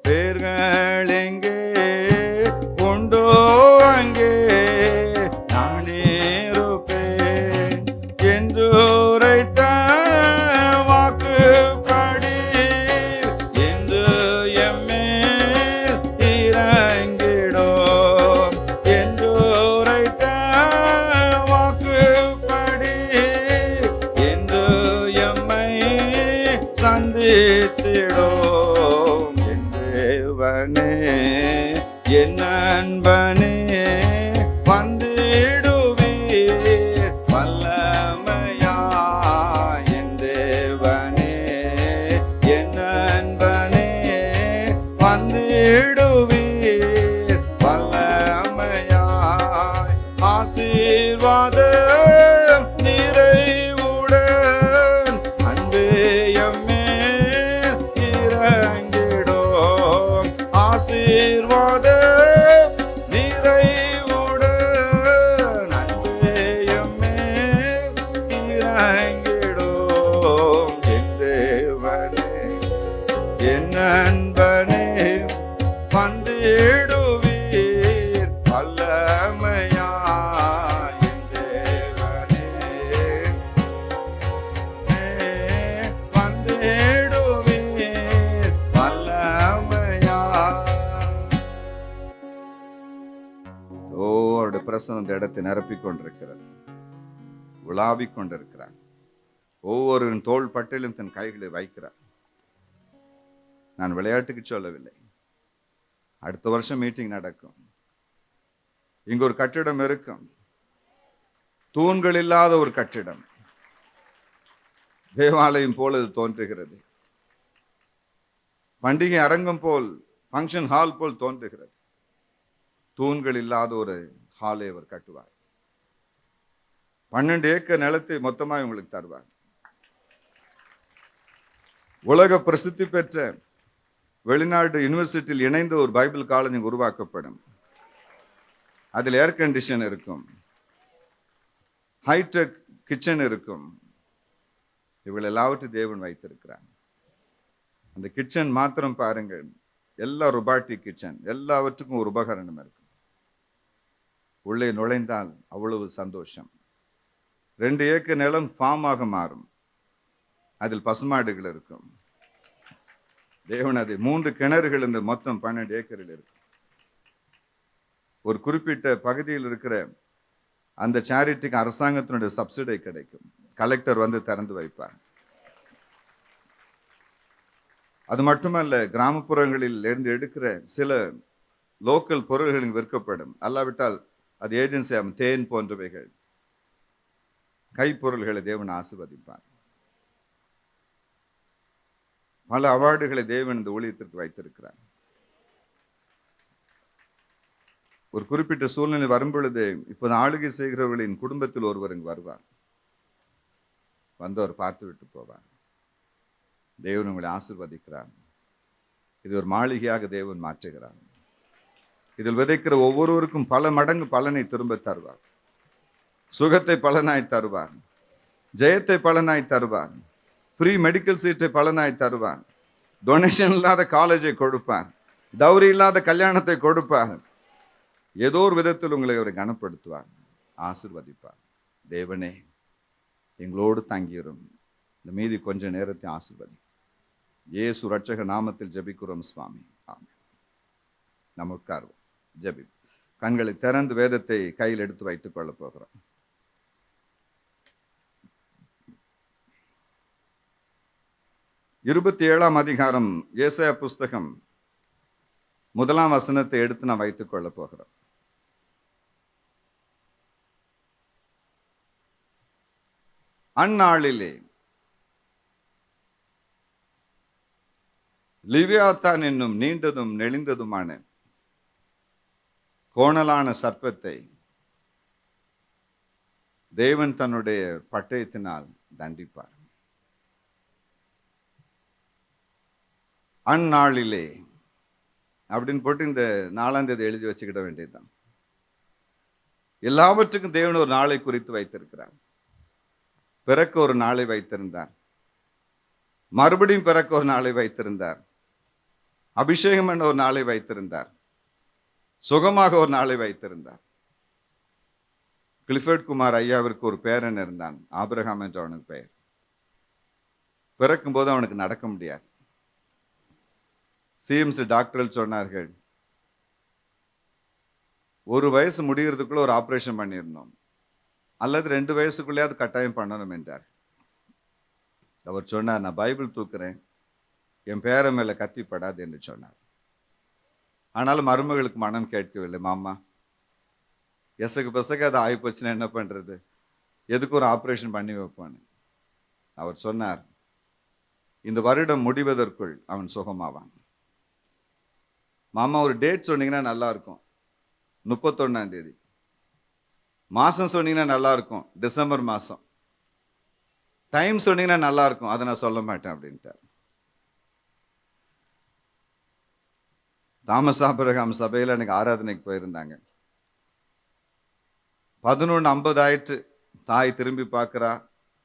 பேர்கள் எங்கே உண்டோ அங்கே நானே இருப்பேன் என்று உரைத்த வாக்குப்படி என்று எம்மேல் இறங்கிடும். என்று உரைத்த வாக்குப்படி என்று எம்மை சந்தித்திடும். என் தேவனே என் நண்பனே வந்திடுவீர் வல்லமையா. என் தேவனே என் நண்பனே வந்திடுவீர் வல்லமையாய். ஆசீர்வாதம் நிறைவுடன் அன்பே எம்மேல் இறங்கிடும். ஆசீர்வாதம் நிறைவுடன் அன்பே எம்மேல் இறங்கிடும். என் தேவனே என் நண்பனே வந்திடுவீர் வல்லமையா. என் தேவனே வந்திடுவீர் வல்லமையா. அவருடைய பிரசனம் இந்த இடத்தை நிரப்பிக் கொண்டிருக்கிறது, உலாவிக் கொண்டிருக்கிறார். ஒவ்வொருவரின் தோள் பட்டிலும் தன் கைகளை வைக்கிறார். நான் விளையாட்டுக்கு சொல்லவில்லை. அடுத்த வருஷம் மீட்டிங் நடக்கும். இங்க ஒரு கட்டிடம் இருக்கும், தூண்கள் இல்லாத ஒரு கட்டிடம். தேவாலயம் போல் இது தோன்றுகிறது. பண்டிகை அரங்கம் போல், ஃபங்க்ஷன் ஹால் போல் தோன்றுகிறது. தூண்கள் இல்லாத ஒரு ஹாலை அவர் கட்டுவார். 12 ஏக்கர் நிலத்தை மொத்தமாக உங்களுக்கு தருவார். உலக பிரசித்தி பெற்ற வெளிநாடு யூனிவர்சிட்டியில் இணைந்த ஒரு பைபிள் காலேஜ் உருவாக்கப்படும். அதில் ஏர் கண்டிஷன் இருக்கும், ஹைடெக் கிச்சன் இருக்கும். இவள் எல்லாவற்றையும் தேவன் வைத்திருக்கிறார். அந்த கிச்சன் மாத்திரம் பாருங்கள், எல்லா ரொபாட்டிக் கிச்சன், எல்லாவற்றுக்கும் ஒரு உபகரணம் இருக்கும். உள்ளே நுழைந்தால் அவ்வளவு சந்தோஷம். 2 ஏக்கர் நிலம் ஃபார்மாக மாறும். அதில் பசுமாடுகள் இருக்கும். தேவன் அதை 3 கிணறுகள் இந்த மொத்தம் 12 ஏக்கரில் இருக்கும். ஒரு குறிப்பிட்ட பகுதியில் இருக்கிற அந்த சேரிட்டிக்கு அரசாங்கத்தினுடைய சப்சிடி கிடைக்கும். கலெக்டர் வந்து திறந்து வைப்பார். அது மட்டுமல்ல, கிராமப்புறங்களில் இருந்து எடுக்கிற சில லோக்கல் பொருள்கள் விற்கப்படும். அல்லாவிட்டால் அது ஏஜென்சி ஆகும். தேன் போன்றவைகள், கைப்பொருள்களை தேவன் ஆசீர்வதிப்பார். பல அவார்டுகளை தேவன் இந்த ஊழியத்திற்கு வைத்திருக்கிறார். ஒரு குறிப்பிட்ட சூழ்நிலை வரும்பொழுது, இப்போது ஆளுகை செய்கிறவர்களின் குடும்பத்தில் ஒருவர் இங்கு வருவார். வந்தவர் பார்த்து விட்டு போவார். தேவன் உங்களை ஆசீர்வதிக்கிறார். இது ஒரு மாளிகையாக தேவன் மாற்றுகிறார். இதில் விதைக்கிற ஒவ்வொருவருக்கும் பல மடங்கு பலனை திரும்ப தருவார். சுகத்தை பலனாய் தருவார். ஜெயத்தை பலனாய் தருவார். ஃப்ரீ மெடிக்கல் சீட்டை பலனாய் தருவார். டொனேஷன் இல்லாத காலேஜை கொடுப்பார். டவுரி இல்லாத கல்யாணத்தை கொடுப்பார். ஏதோ ஒரு விதத்தில் உங்களை அவர் கனப்படுத்துவார், ஆசீர்வதிப்பார். தேவனே, எங்களோடு தங்கியிரும். இந்த மீதி கொஞ்ச நேரத்தை ஆசீர்வதி. இயேசு ரட்சக நாமத்தில் ஜெபிக்கிறோம் சுவாமி. ஆமென். நம்ம உட்கார்வோம், ஜெபி. கண்களை திறந்து வேதத்தை கையில் எடுத்து வைத்துக் கொள்ள போகிறோம். இருபத்தி 7ஆம் அதிகாரம் ஏசாயா புஸ்தகம் 1ஆம் வசனத்தை எடுத்து நான் வைத்துக் கொள்ள போகிறோம். அந்நாளிலே லிவியாத்தான் என்னும் நீண்டதும் நெளிந்ததுமான கோணலான சர்ப்பத்தை தேவன் தன்னுடைய பட்டயத்தினால் தண்டிப்பார். அந்நாளிலே அப்படின்னு போட்டு இந்த 4ஆம் தேதி எழுதி வச்சுக்கிட வேண்டியதுதான். எல்லாவற்றுக்கும் தேவன் ஒரு நாளை குறித்து வைத்திருக்கிறார். பிறக்க ஒரு நாளை வைத்திருந்தார். மறுபடியும் பிறக்க ஒரு நாளை வைத்திருந்தார். அபிஷேகம் என்ற ஒரு நாளை வைத்திருந்தார். சுகமாக ஒரு நாளை வைத்திருந்தார். கிளிஃபர்ட் குமார் ஐயாவிற்கு ஒரு பேரன் இருந்தான், ஆபிரகாம் என்ற அவனுக்கு பெயர். பிறக்கும் போது அவனுக்கு நடக்க முடியாது. சிஎம்சி டாக்டர்கள் சொன்னார்கள், 1 வயசு முடிகிறதுக்குள்ள ஒரு ஆபரேஷன் பண்ணிடணும், அல்லது 2 வயசுக்குள்ளேயாவது கட்டாயம் பண்ணணும் என்றார். அவர் சொன்னார், நான் பைபிள் தூக்குறேன், என் பேர மேல கத்திப்படாது என்று சொன்னார். ஆனாலும் மருமகளுக்கு மனம் கேட்கவில்லை. மாமா, எசகு பசக்கு அது ஆகிப்போச்சுன்னா என்ன பண்றது, எதுக்கு ஒரு ஆபரேஷன் பண்ணி வைப்பான்னு. அவர் சொன்னார், இந்த வருடம் முடிவதற்குள் அவன் சுகமாவான். மாமா, ஒரு டேட் சொன்னீங்கன்னா நல்லா இருக்கும், 31ஆம் தேதி. மாசம் சொன்னீங்கன்னா நல்லா இருக்கும், டிசம்பர் மாசம். டைம் சொன்னீங்கன்னா நல்லா இருக்கும், அதை நான் சொல்ல மாட்டேன் அப்படின்ட்டார். தாமஸ் ஆபிரகாம் சபையில் எனக்கு ஆராதனைக்கு போயிருந்தாங்க. 11:50 ஆயிட்டு. தாய் திரும்பி பார்க்குறா,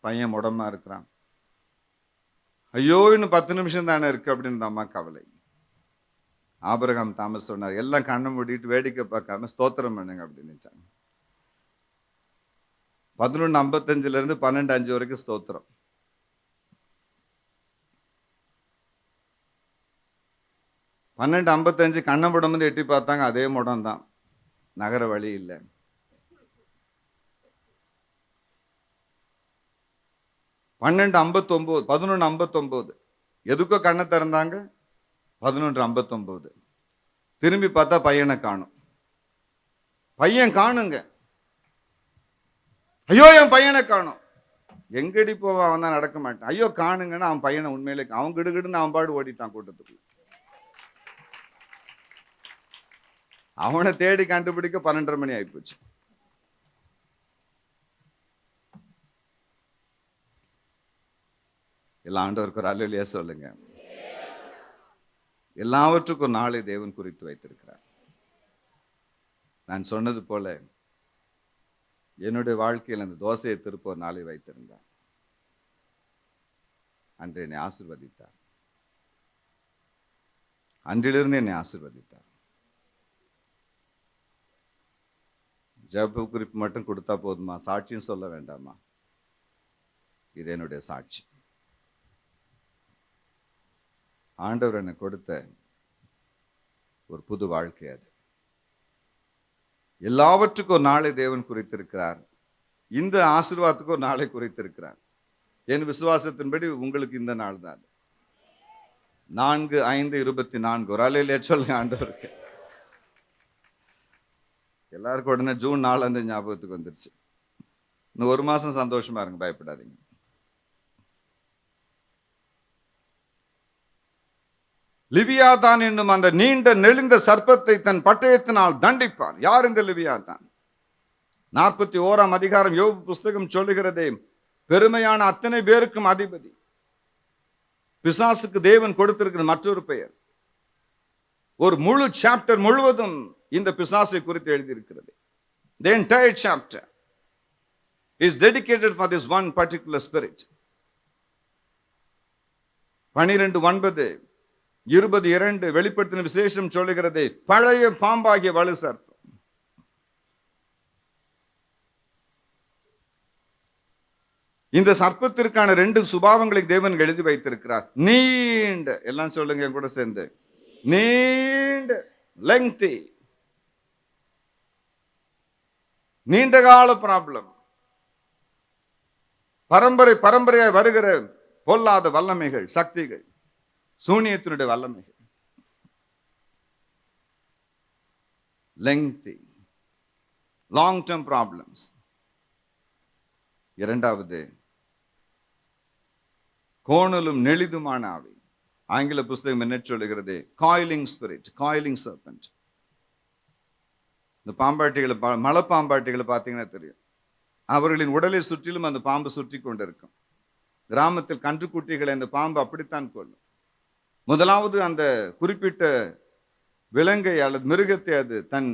பையன் உடம்பா இருக்கிறான். ஐயோ, இன்னும் 10 நிமிஷம் தானே இருக்கு அப்படின்னு அம்மா கவலை. ஆபிரகாம் தாமஸ் சொன்னார், எல்லாம் கண்ணை மூடிட்டு வேடிக்கை பார்க்காம ஸ்தோத்திரம் பண்ணுங்க அப்படின்னு. 11:55 12:05 வரைக்கும் ஸ்தோத்திரம். 12:55 கண்ணை முடம் வந்து எட்டி பார்த்தாங்க, அதே முடம் தான், நகர வழி இல்லை. 11:59 எதுக்கோ கண்ணை திறந்தாங்க. 11:59 திரும்பி பார்த்தா பையனை காணும். பையன் காணுங்க. ஐயோ, என் பையனை காணும். எங்கடி போவான், அவன் தான் நடக்க மாட்டான். ஐயோ காணுங்கன்னா அவன் பையனை உண்மையிலே அவன் கிடுகிடுன்னு அவன் பாடு ஓடிட்டான் கூட்டத்துக்கு. அவனை தேடி கண்டுபிடிக்க 12:30 மணி ஆயிப்போச்சு. எல்லா ஆண்டவருக்கு ஒரு அல்லேலூயா சொல்லுங்க. எல்லாவற்றுக்கும் நாளை தேவன் குறித்து வைத்திருக்கிறார். நான் சொன்னது போல என்னுடைய வாழ்க்கையில் அந்த தோசையை திருப்ப ஒரு நாளை வைத்திருந்தார். அன்று என்னை ஆசீர்வதித்தார். அன்றிலிருந்து என்னை ஆசீர்வதித்தார். ஜெப குறிப்பு மட்டும் கொடுத்தா போதுமா? சாட்சியும் சொல்ல வேண்டாமா? இது என்னுடைய சாட்சி. ஆண்டவர் எனக்கு கொடுத்த ஒரு புது வாழ்க்கை அது. எல்லாவற்றுக்கும் ஒரு நாளை தேவன் குறித்திருக்கிறார். இந்த ஆசீர்வாதத்துக்கு ஒரு நாளை குறித்திருக்கிறார். என் விசுவாசத்தின்படி உங்களுக்கு இந்த நாள் தான். 4/5/24. ஒரு அலையிலே சொல்லுங்க ஆண்டவருக்கு. எல்லாருக்கும் உடனே ஜூன் 4 ஞாபகத்துக்கு வந்துருச்சு. இன்னும் ஒரு மாசம் சந்தோஷமா இருங்க, பயப்படாதீங்க. லிவியாதான் என்னும் அந்த நீண்ட நெளிந்த சர்ப்பத்தை தன் பட்டயத்தினால் தண்டிப்பார். யாருங்க லிவியாதான்? 41ஆம் அதிகாரம் யோபு புஸ்தகம் சொல்லுகிறதே, பெருமையான அத்தனை பேருக்கும் அதிபதி. பிசாசுக்கு தேவன் கொடுத்திருக்கிற மற்றொரு பெயர். ஒரு முழு சாப்டர் முழுவதும் இந்த பிசாசை குறித்து எழுதியிருக்கிறது. The entire chapter is dedicated for this one particular spirit. 12:9 22 வெளிப்படுத்தின விசேஷம் சொல்லுகிறது, பழைய பாம்பாகிய வலு சர்ப்பம். இந்த சர்ப்பத்திற்கான 2 சுபாவங்களை தேவன் எழுதி வைத்திருக்கிறார். நீண்ட, எல்லாம் சொல்லுங்க என் கூட சேர்ந்து, நீண்ட, lengthy, நீண்டகால ப்ராப்ளம். பரம்பரையாய் வருகிற பொல்லாத வல்லமைகள், சக்திகள், சூனியத்தினுடைய வல்லமைகள். lengthy, long term problems. இரண்டாவது, கோணலும் நெளிதுமான ஆவி. ஆங்கில புஸ்தகம் என்ன சொல்லுகிறது? Coiling spirit, coiling serpent. இந்த பாம்பாட்டிகளை, மலைப்பாம்பாட்டிகளை பார்த்தீங்கன்னா தெரியும். அவர்களின் உடலை சுற்றிலும் அந்த பாம்பு சுற்றி கொண்டிருக்கும். கிராமத்தில் கன்றுக்குட்டிகளை அந்த பாம்பு அப்படித்தான் கொள்ளும். முதலாவது அந்த குறிப்பிட்ட விலங்கை அல்லது மிருகத்தை அது தன்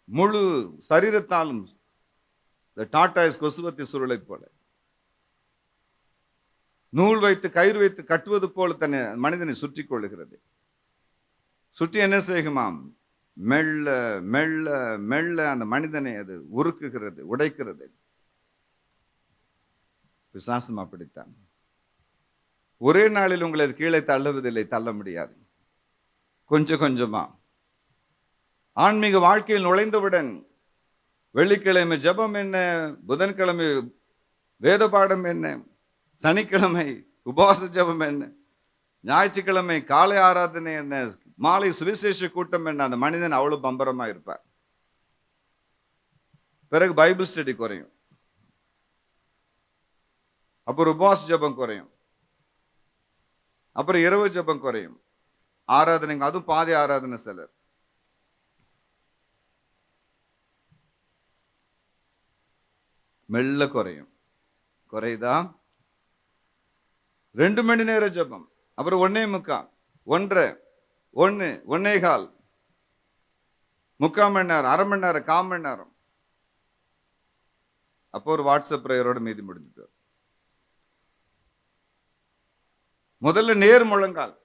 முழு சரீரத்தாலும், டாட்டாய்ஸ் கொசுவத்தி சுருளை போல, நூல் வைத்து கயிறு வைத்து கட்டுவது போல தன்னை மனிதனை சுற்றி கொள்ளுகிறது. சுற்றி என்ன செய்யுமாம்? மெல்ல மெல்ல மெல்ல அந்த மனிதனை அது உருக்குகிறது, உடைக்கிறது. பிசாசும் அப்படித்தான். ஒரே நாளில் உங்களை கீழே தள்ளுவதில்லை, தள்ள முடியாது. கொஞ்சம் கொஞ்சமா ஆன்மீக வாழ்க்கையில் நுழைந்தவுடன் வெள்ளிக்கிழமை ஜெபம் என்ன, புதன்கிழமை வேத பாடம் என்ன, சனிக்கிழமை உபவாச ஜெபம் என்ன, ஞாயிற்றுக்கிழமை காலை ஆராதனை என்ன, மாலை சுவிசேஷ கூட்டம் என்ன, அந்த மனிதன் அவ்வளவு பம்பரமா இருப்பார். பிறகு பைபிள் ஸ்டடி குறையும், அப்புறம் உபவாச ஜெபம் குறையும், அப்புறம் இரவு ஜெபம் குறையும், ஆராதனைங்க அதுவும் பாதி ஆராதனை சிலர். மெல்ல குறையும். குறையுதா? 2 மணி நேர ஜெபம், அப்புறம் 1:45, 1:30, 1, 1:15, 3/4 மணி நேரம், அரை மணி நேரம், 1/4 மணி நேரம். அப்போ ஒரு வாட்ஸ்அப் பிரேயரோட மீதி முடிஞ்சுட்டு, முதல்ல நேர் முழங்கால்,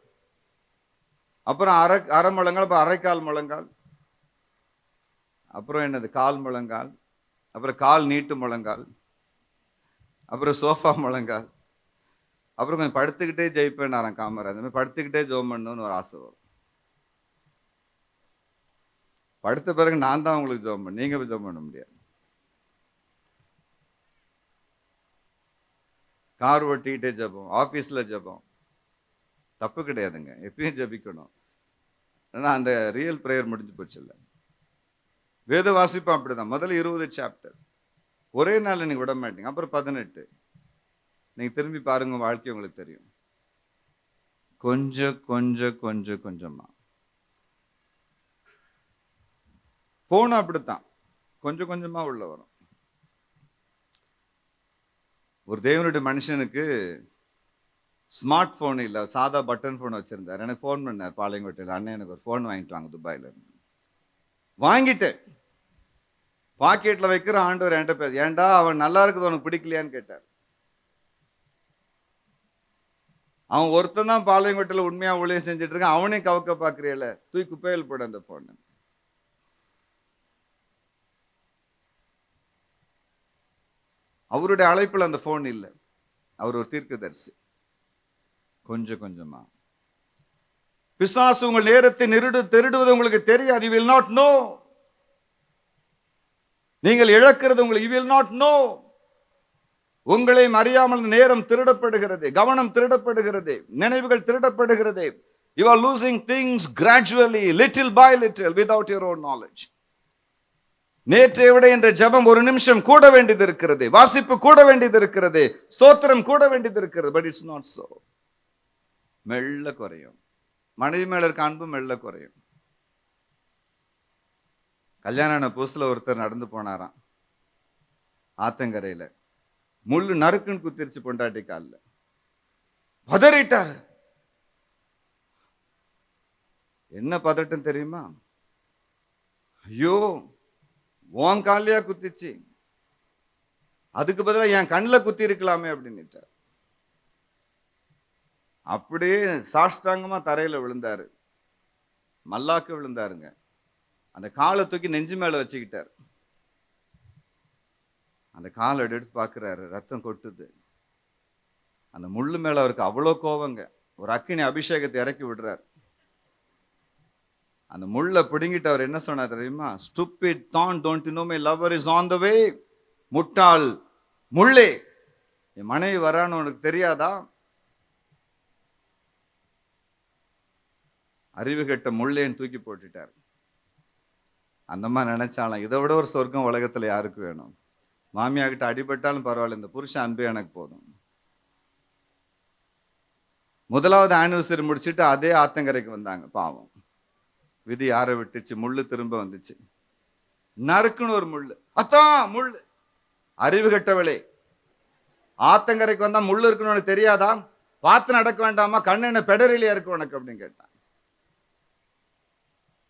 அப்புறம் அரை முழங்கால், அப்புறம் அரைக்கால் முழங்கால், அப்புறம் என்னது கால் முழங்கால், அப்புறம் கால் நீட்டு முழங்கால், அப்புறம் சோஃபா முழங்கால், அப்புறம் கொஞ்சம் படுத்துக்கிட்டே ஜெயிப்பேன் காமரா. அந்த மாதிரி படுத்துக்கிட்டே ஜோம் பண்ணணும்னு ஒரு ஆசை வரும். படுத்த பிறகு நான் தான் உங்களுக்கு ஜோம் பண்ண, நீங்க ஜோம் பண்ண முடியாது. கார் ஓட்டிக்கிட்டே ஜெபம், ஆஃபீஸில் ஜெபம், தப்பு கிடையாதுங்க, எப்பயும் ஜெபிக்கணும். ஏன்னா அந்த ரியல் ப்ரேயர் முடிஞ்சு போச்சு. இல்லை, வேத வாசிப்பா அப்படிதான். முதல்ல 20 சாப்டர் ஒரே நாள் நீங்க விட மாட்டீங்க, அப்புறம் 18. நீங்க திரும்பி பாருங்க, வாழ்க்கை உங்களுக்கு தெரியும். கொஞ்சம் கொஞ்சம் கொஞ்சம் கொஞ்சமா. போன் அப்படித்தான், கொஞ்சம் கொஞ்சமா உள்ள வரும். ஒரு தேவனுடைய மனுஷனுக்கு ஸ்மார்ட் போன் இல்லை, சாதா பட்டன் போன் வச்சிருந்தார். எனக்கு ஃபோன் பண்ணார் பாளையங்கோட்டையில், அண்ணன் எனக்கு ஒரு ஃபோன் வாங்கிட்டு வாங்க துபாயில இருந்து. வாங்கிட்டேன், பாக்கெட்ல வைக்கிற. ஆண்டவர் என்கிட்ட பேச, ஏன்டா அவன் நல்லா இருக்குது உனக்கு பிடிக்கலையான்னு கேட்டார். அவன் ஒருத்தன் தான் பாளையங்கோட்டையில் உண்மையா ஊழியம் செஞ்சுட்டு இருக்கான், அவனே கவக்க பாக்குறியல, தூக்கி குப்பையில் போட அந்த போன. அவருடைய அழைப்பில் அந்த போன் இல்லை. அவர் ஒரு தீர்க்கதரிசி. கொஞ்சம் கொஞ்சமா பிசாசு உங்கள் நேரத்தை திருடுவது உங்களுக்கு தெரியாது. You will not know. நீங்கள் இழக்கிறது உங்களுக்கு you will not know. உங்களை அறியாமல் நேரம் திருடப்படுகிறது, கவனம் திருடப்படுகிறது, நினைவுகள் திருடப்படுகிறது. You are losing things gradually, little by little, without your own knowledge. நேற்றை விட என்ற ஜெபம் ஒரு நிமிஷம் கூட வேண்டியது இருக்கிறது, வாசிப்பு கூட வேண்டியது இருக்கிறது, ஸ்தோத்திரம் கூட வேண்டியது இருக்கிறது. But it's not so. மெல்ல குறையும். மனைவி மேல இருக்க அன்பு மெல்ல குறையும். கல்யாண புதுசுல ஒருத்தர் நடந்து போனாராம் ஆத்தங்கரையில. முள்ளு நறுக்குன்னு குத்திருச்சு பொண்டாட்டி கால்ல. பதறிட்டாரு. என்ன பதட்டம் தெரியுமா? ஐயோ, உன் காலையா குத்திச்சு, அதுக்கு பதிலாக என் கண்ணில் குத்தி இருக்கலாமே அப்படின்னு. அப்படியே சாஷ்டாங்கமா தரையில விழுந்தாரு. மல்லாக்க விழுந்தாருங்க. அந்த காலை தூக்கி நெஞ்சு மேல வச்சுக்கிட்டார். அந்த காலை எடுத்து பார்க்கிறாரு, ரத்தம் கொட்டுது. அந்த முள்ளு மேல அவருக்கு அவ்வளோ கோவங்க. ஒரு அக்கினி அபிஷேகத்தை இறக்கி விடுறார். அந்த முள்ள பிடுங்கிட்டு அவர் என்ன சொன்னார் தெரியுமா? Stupid thorn, don't you know my lover is on the way? முட்டாள் முள்ளே, என் மனைவி வரான்னு உனக்கு தெரியாதா? அறிவு கெட்ட முள்ளேன்னு தூக்கி போட்டுட்டார். அந்த மாதிரி நினைச்சாலும் இதை விட ஒரு சொர்க்கம் உலகத்துல யாருக்கு வேணும்? மாமியா கிட்ட அடிபட்டாலும் பரவாயில்ல, இந்த புருஷன் அன்பு எனக்கு போதும். முதலாவது ஆனிவர்சரி முடிச்சுட்டு அதே ஆத்தங்கரைக்கு வந்தாங்க. பாவம், விதி யாரை விட்டுச்சு? முள்ளு திரும்ப வந்துச்சு. நறுக்குன்னு ஒரு முள்ளு. அத்தான் முள்ளு. அறிவு கெட்டவளே, ஆத்தங்கரைக்கு வந்தா முள்ளு இருக்குன்னு உனக்கு தெரியாதா? பார்த்து நடக்க வேண்டாமா? கண்ணு என்ன பெடரிலையா இருக்கு உனக்கு அப்படின்னு கேட்டான்.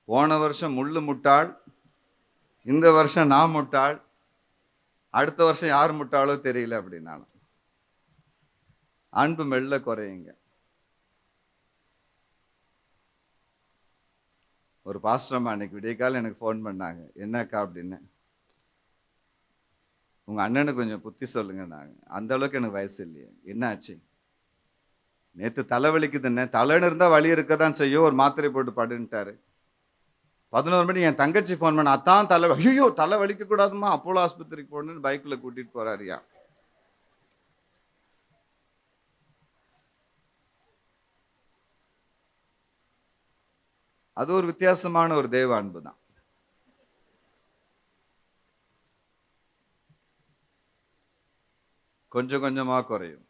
போன வருஷம் முள்ளு முட்டாள், இந்த வருஷம் நான் முட்டாள், அடுத்த வருஷம் யார் முட்டாளோ தெரியல அப்படின்னாலும். அன்பு மெல்ல குறையுங்க. ஒரு பாஸ்டர்மா அன்னைக்கு விடியக்கால எனக்கு ஃபோன் பண்ணாங்க. என்னக்கா அப்படின்னு. உங்க அண்ணனுக்கு கொஞ்சம் புத்தி சொல்லுங்க. அந்த அளவுக்கு எனக்கு வயசு இல்லையே. என்ன ஆச்சு? நேற்று தலைவலிக்குதுன்னு. தலைன்னு இருந்தா வலி இருக்கதான் செய்யும், ஒரு மாத்திரை போட்டு படுன்ட்டாரு. 11 மணி என் தங்கச்சி ஃபோன் பண்ண, அத்தான் தலை, ஐயோ தலை வலிக்க கூடாதுமா, அப்போலோ ஆஸ்பத்திரிக்கு போகணுன்னு பைக்ல கூட்டிட்டு போறாருயா. அது ஒரு வித்தியாசமான ஒரு தேவ அன்பு தான். கொஞ்சம் கொஞ்சமா குறையும்.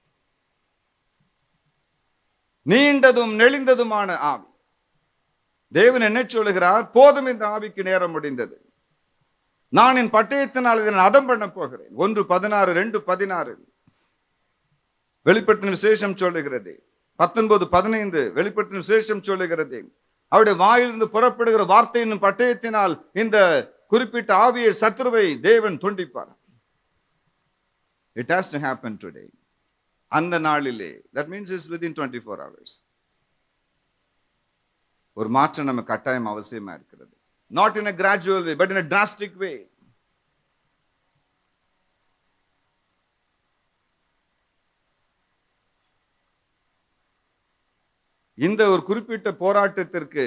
நீண்டதும் நெளிந்ததுமான ஆவி. தேவன் என்ன சொல்லுகிறார்? போதும், இந்த ஆவிக்கு நேரம் முடிந்தது. நான் என் பட்டயத்தினால் இதனை அதம் பண்ண போகிறேன். 1:16, 2:16 வெளிப்படுத்தின விசேஷம் சொல்லுகிறது. 19:15 வெளிப்படுத்தின விசேஷம் சொல்லுகிறது. அவருடைய வாயிலிருந்து புறப்படுகிற வார்த்தையின் பட்டயத்தினால் இந்த குறிப்பிட்ட ஆவியை, சத்துருவை தேவன் துண்டிப்பார். It has to happen today. அந்த நாளிலே, that means it's within 24 hours. ஒரு மாற்றம் நம்ம கட்டாயம் அவசியமா இருக்கிறது. Not in a gradual way, but in a drastic way. இந்த ஒரு குறிப்பிட்ட போராட்டத்திற்கு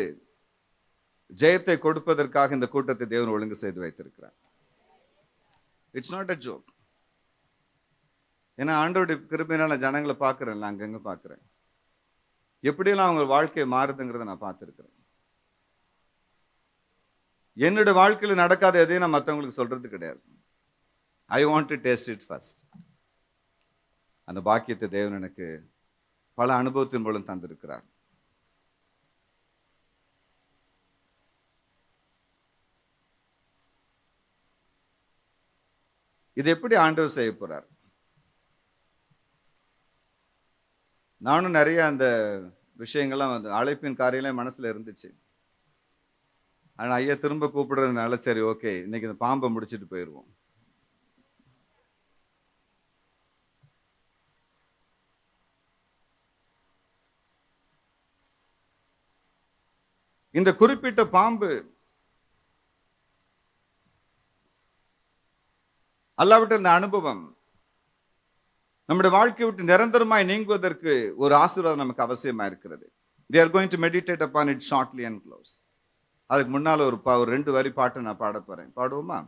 ஜெயத்தை கொடுப்பதற்காக இந்த கூட்டத்தை தேவன் ஒழுங்கு செய்து வைத்திருக்கிறார். It's not a joke. ஏன்னா ஆண்டவருடைய கிருபையினால ஜனங்களை பார்க்கிறேன், அங்கங்க பார்க்கிறேன். எப்படியெல்லாம் அவங்க வாழ்க்கை மாறுதுங்கிறத நான் பார்த்துருக்கிறேன். என்னுடைய வாழ்க்கையில் நடக்காத எதையும் நான் மற்றவங்களுக்கு சொல்றது கிடையாது. I want to taste it first. அந்த பாக்கியத்தை தேவன் எனக்கு பல அனுபவத்தின் மூலம் தந்திருக்கிறார். இது எப்படி ஆண்டவர் செய்ய போறார்? நானும் நிறைய அந்த விஷயங்கள்லாம் வந்து அழைப்பின் காரியெல்லாம் மனசுல இருந்துச்சு. ஆனா ஐயா திரும்ப கூப்பிடுறதுனால சரி ஓகே, இன்னைக்கு இந்த பாம்பை முடிச்சுட்டு போயிடுவோம். இந்த குறிப்பிட்ட பாம்பு அல்லாவிட்ட இந்த அனுபவம் நம்முடைய வாழ்க்கையை விட்டு நிரந்தரமாய் நீங்குவதற்கு ஒரு ஆசீர்வாதம் நமக்கு அவசியமா இருக்கிறது. We are going to meditate upon it shortly and close. அதுக்கு முன்னால ஒரு 2 வரி பாட்டு நான் பாட போறேன். பாடுவோமா?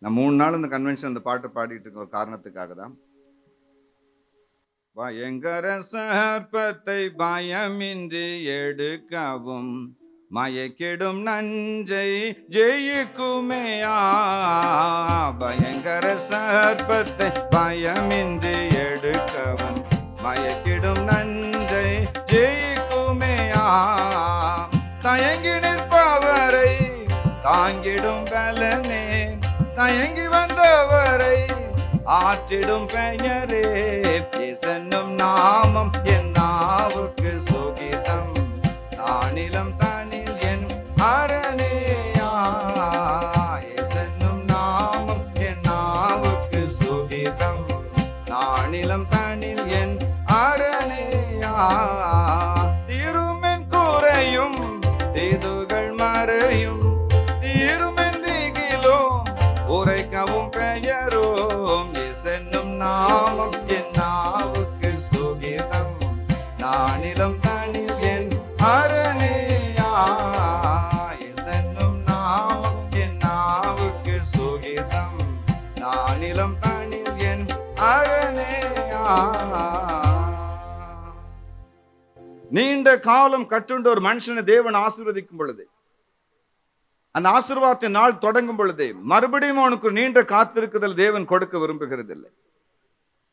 நான் 3 நாள் இந்த கன்வென்ஷன் அந்த பாட்டை பாடிட்டு இருக்க ஒரு காரணத்துக்காக தான். பயங்கர சர்ப்பத்தை பயமின்றி எடுக்கவும் மயக்கிடும் நஞ்சை ஜெயிக்குமேயா. பயங்கர சர்ப்பத்தை பயமின்றி எடுக்கவும் மயக்கிடும் நஞ்சை ஜெயிக்குமேயா. தயங்கி நிற்பவரை தாங்கிடும் பலனே, தயங்கி வந்தவரை ஆற்றிடும் பெயரே. என்னும் நாமம் என் நாவுக்கு சுகிதம், நானிலம் தனில் என் அரணேயா. என்னும் நாமம் என் நாவுக்கு சுகிதம், நானிலம் தனில் என் அரணேயா. திருமென் குறையும் தீதுகள் மறையும், திருமென் திகிலும் உரைக்கவும் பெயரும். என்னும் நாமம் என் நாவுக்கு சுகிதம், நானிலம் தனில் என் அரணேயா. என்னும் நாமம் என் நாவுக்கு சுகிதம், நானிலம் தனில் என் அரணேயா. நீண்ட காலம் கட்டுண்ட ஒரு மனுஷனை தேவன் ஆசீர்வதிக்கும் பொழுது, அந்த ஆசீர்வாதத்தின் நாள் தொடங்கும் பொழுதே மறுபடியும் அவனுக்கு நீண்ட காத்திருக்குதல் தேவன் கொடுக்க விரும்புகிறதில்லை.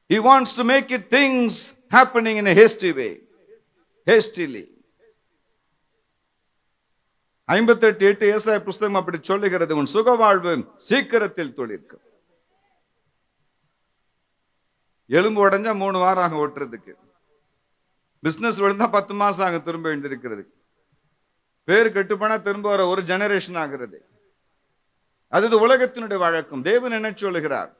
He wants to make it things happening in a hasty way, hastily. 58:8 ஏசாயா புஸ்தகம் அப்படி சொல்லுகிறது, உன் சுகவாழ்வு சீக்கிரத்தில் துளிர்க்கும். எலும்பு உடைஞ்சா 3 வாரம் ஆகும் ஓட்டுறதுக்கு, பிசினஸ் விழுந்தா 10 மாசம் ஆகும் திரும்ப எழுந்திருக்கிறதுக்கு, பேர் கெட்டுப்போனா திரும்ப வர ஒரு ஜெனரேஷன் ஆகிறது. அது உலகத்தினுடைய வழக்கம். தேவன் என்ன சொல்லுகிறார்?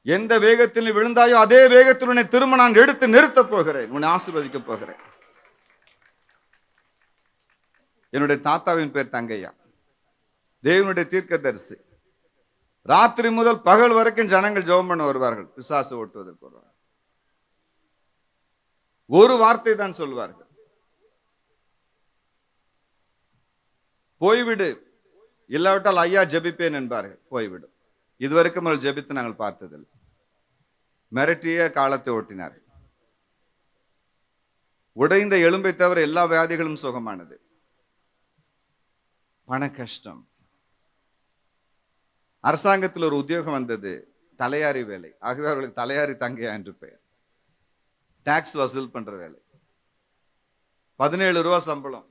எந்த வேகத்தில் விழுந்தாயோ அதே வேகத்தில் உன்னை திரும்ப நான் எடுத்து நிறுத்த போகிறேன், உன்னை ஆசீர்வதிக்க போகிறேன். என்னுடைய தாத்தாவின் பேர் தங்கையா, தேவனுடைய தீர்க்கதரிசி. ராத்திரி முதல் பகல் வரைக்கும் ஜனங்கள் ஜெபம் பண்ண வருவார்கள், பிசாசு ஓட்டுவதற்கு வருவார்கள். ஒரு வார்த்தை தான் சொல்வார்கள், போய்விடு, இல்லாவிட்டால் ஐயா ஜெபிப்பேன் என்பார்கள். போய்விடும். இதுவரைக்கும் அவர்கள் ஜெபித்து நாங்கள் பார்த்ததில்லை. மிரட்டிய காலத்தை ஓட்டினார்கள். உடைந்த எலும்பை தவிர எல்லா வியாதிகளும் சுகமானது. பண கஷ்டம். அரசாங்கத்தில் ஒரு உத்தியோகம் வந்தது, தலையாரி வேலை. ஆகவே அவர்களுக்கு தலையாரி தங்கையா என்று பெயர். டாக்ஸ் வசூல் பண்ற வேலை. 17 ரூபா சம்பளம்.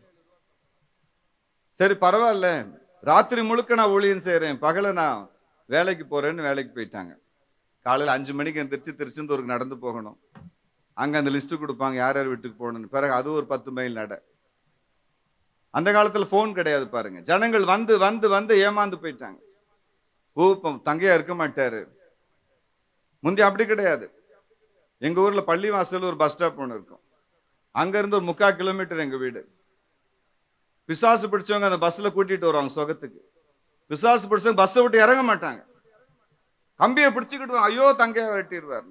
சரி பரவாயில்ல, ராத்திரி முழுக்க நான் ஊழியம் செய்யறேன், பகல நான் வேலைக்கு போறேன்னு வேலைக்கு போயிட்டாங்க. காலையில் 5 மணிக்கு எந்திரிச்சு திருச்செந்தூருக்கு நடந்து போகணும். அங்க அந்த லிஸ்ட் கொடுப்பாங்க, யார் யார் வீட்டுக்கு போகணும்னு. பிறகு அது ஒரு 10 மைல் நட. அந்த காலத்துல போன் கிடையாது பாருங்க. ஜனங்கள் வந்து வந்து வந்து ஏமாந்து போயிட்டாங்க. தங்கையா இருக்க மாட்டாரு. முந்தி அப்படி கிடையாது. எங்க ஊர்ல பள்ளிவாசல் ஒரு பஸ் ஸ்டாப் ஒன்று இருக்கும். அங்க இருந்து ஒரு 3/4 கிலோமீட்டர் எங்க வீடு. பிசாசு பிடிச்சவங்க அந்த பஸ்ல கூட்டிட்டு வருவாங்க சொகத்துக்கு. பிசாசு பிடிச்சவங்க பஸ்ஸை விட்டு இறங்க மாட்டாங்க, கம்பியை பிடிச்சுக்கிட்டு ஐயோ தங்கையா வெட்டிடுவார்.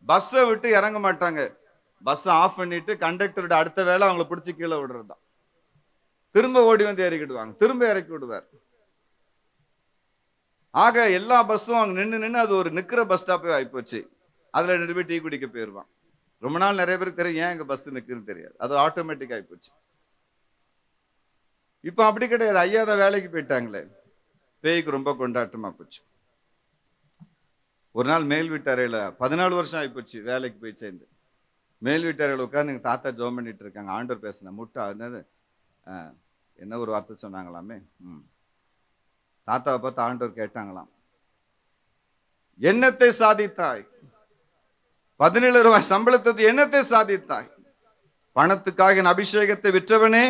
பஸ்ஸை விட்டு இறங்க மாட்டாங்க. பஸ்ஸை ஆஃப் பண்ணிட்டு கண்டக்டரோட அடுத்த வேலை அவங்களை பிடிச்சி கீழே விடுறது தான். திரும்ப ஓடி வந்து இறக்கிடுவாங்க, திரும்ப இறக்கி விடுவார். ஆக எல்லா பஸ்ஸும் அங்க நின்று அது ஒரு நிக்கிற பஸ் ஸ்டாப்பே ஆயிப்போச்சு. அதுல 2 பேர் டீ குடிக்க போயிருவான். ரொம்ப நாள் நிறைய பேருக்கு தெரியும் ஏன் எங்க பஸ் நிக்குன்னு தெரியாது. அது ஆட்டோமேட்டிக் ஆயிப்போச்சு. இப்ப அப்படி கிடையாது. ஐயா தான் வேலைக்கு போயிட்டாங்களே, பேய்க்கு ரொம்ப கொண்டாட்டமா போச்சு. ஒரு நாள் மேல் வீட்டறையில 14 வருஷம் ஆயிப்போச்சு வேலைக்கு போய் சேர்ந்து. மேல் வீட்டறையில உட்காந்து எங்க தாத்தா ஜோம் பண்ணிட்டு இருக்காங்க. ஆண்டவர் பேசின முட்டா என்னது என்ன ஒரு வார்த்தை சொன்னாங்களாமே. தாத்தாவை பார்த்து ஆண்டவர் கேட்டாங்களாம், என்னத்தை சாதித்தாய்? 17 ரூபாய் சம்பளத்தை என்னத்தை சாதித்தாய்? பணத்துக்காக என் அபிஷேகத்தை விற்றவனே,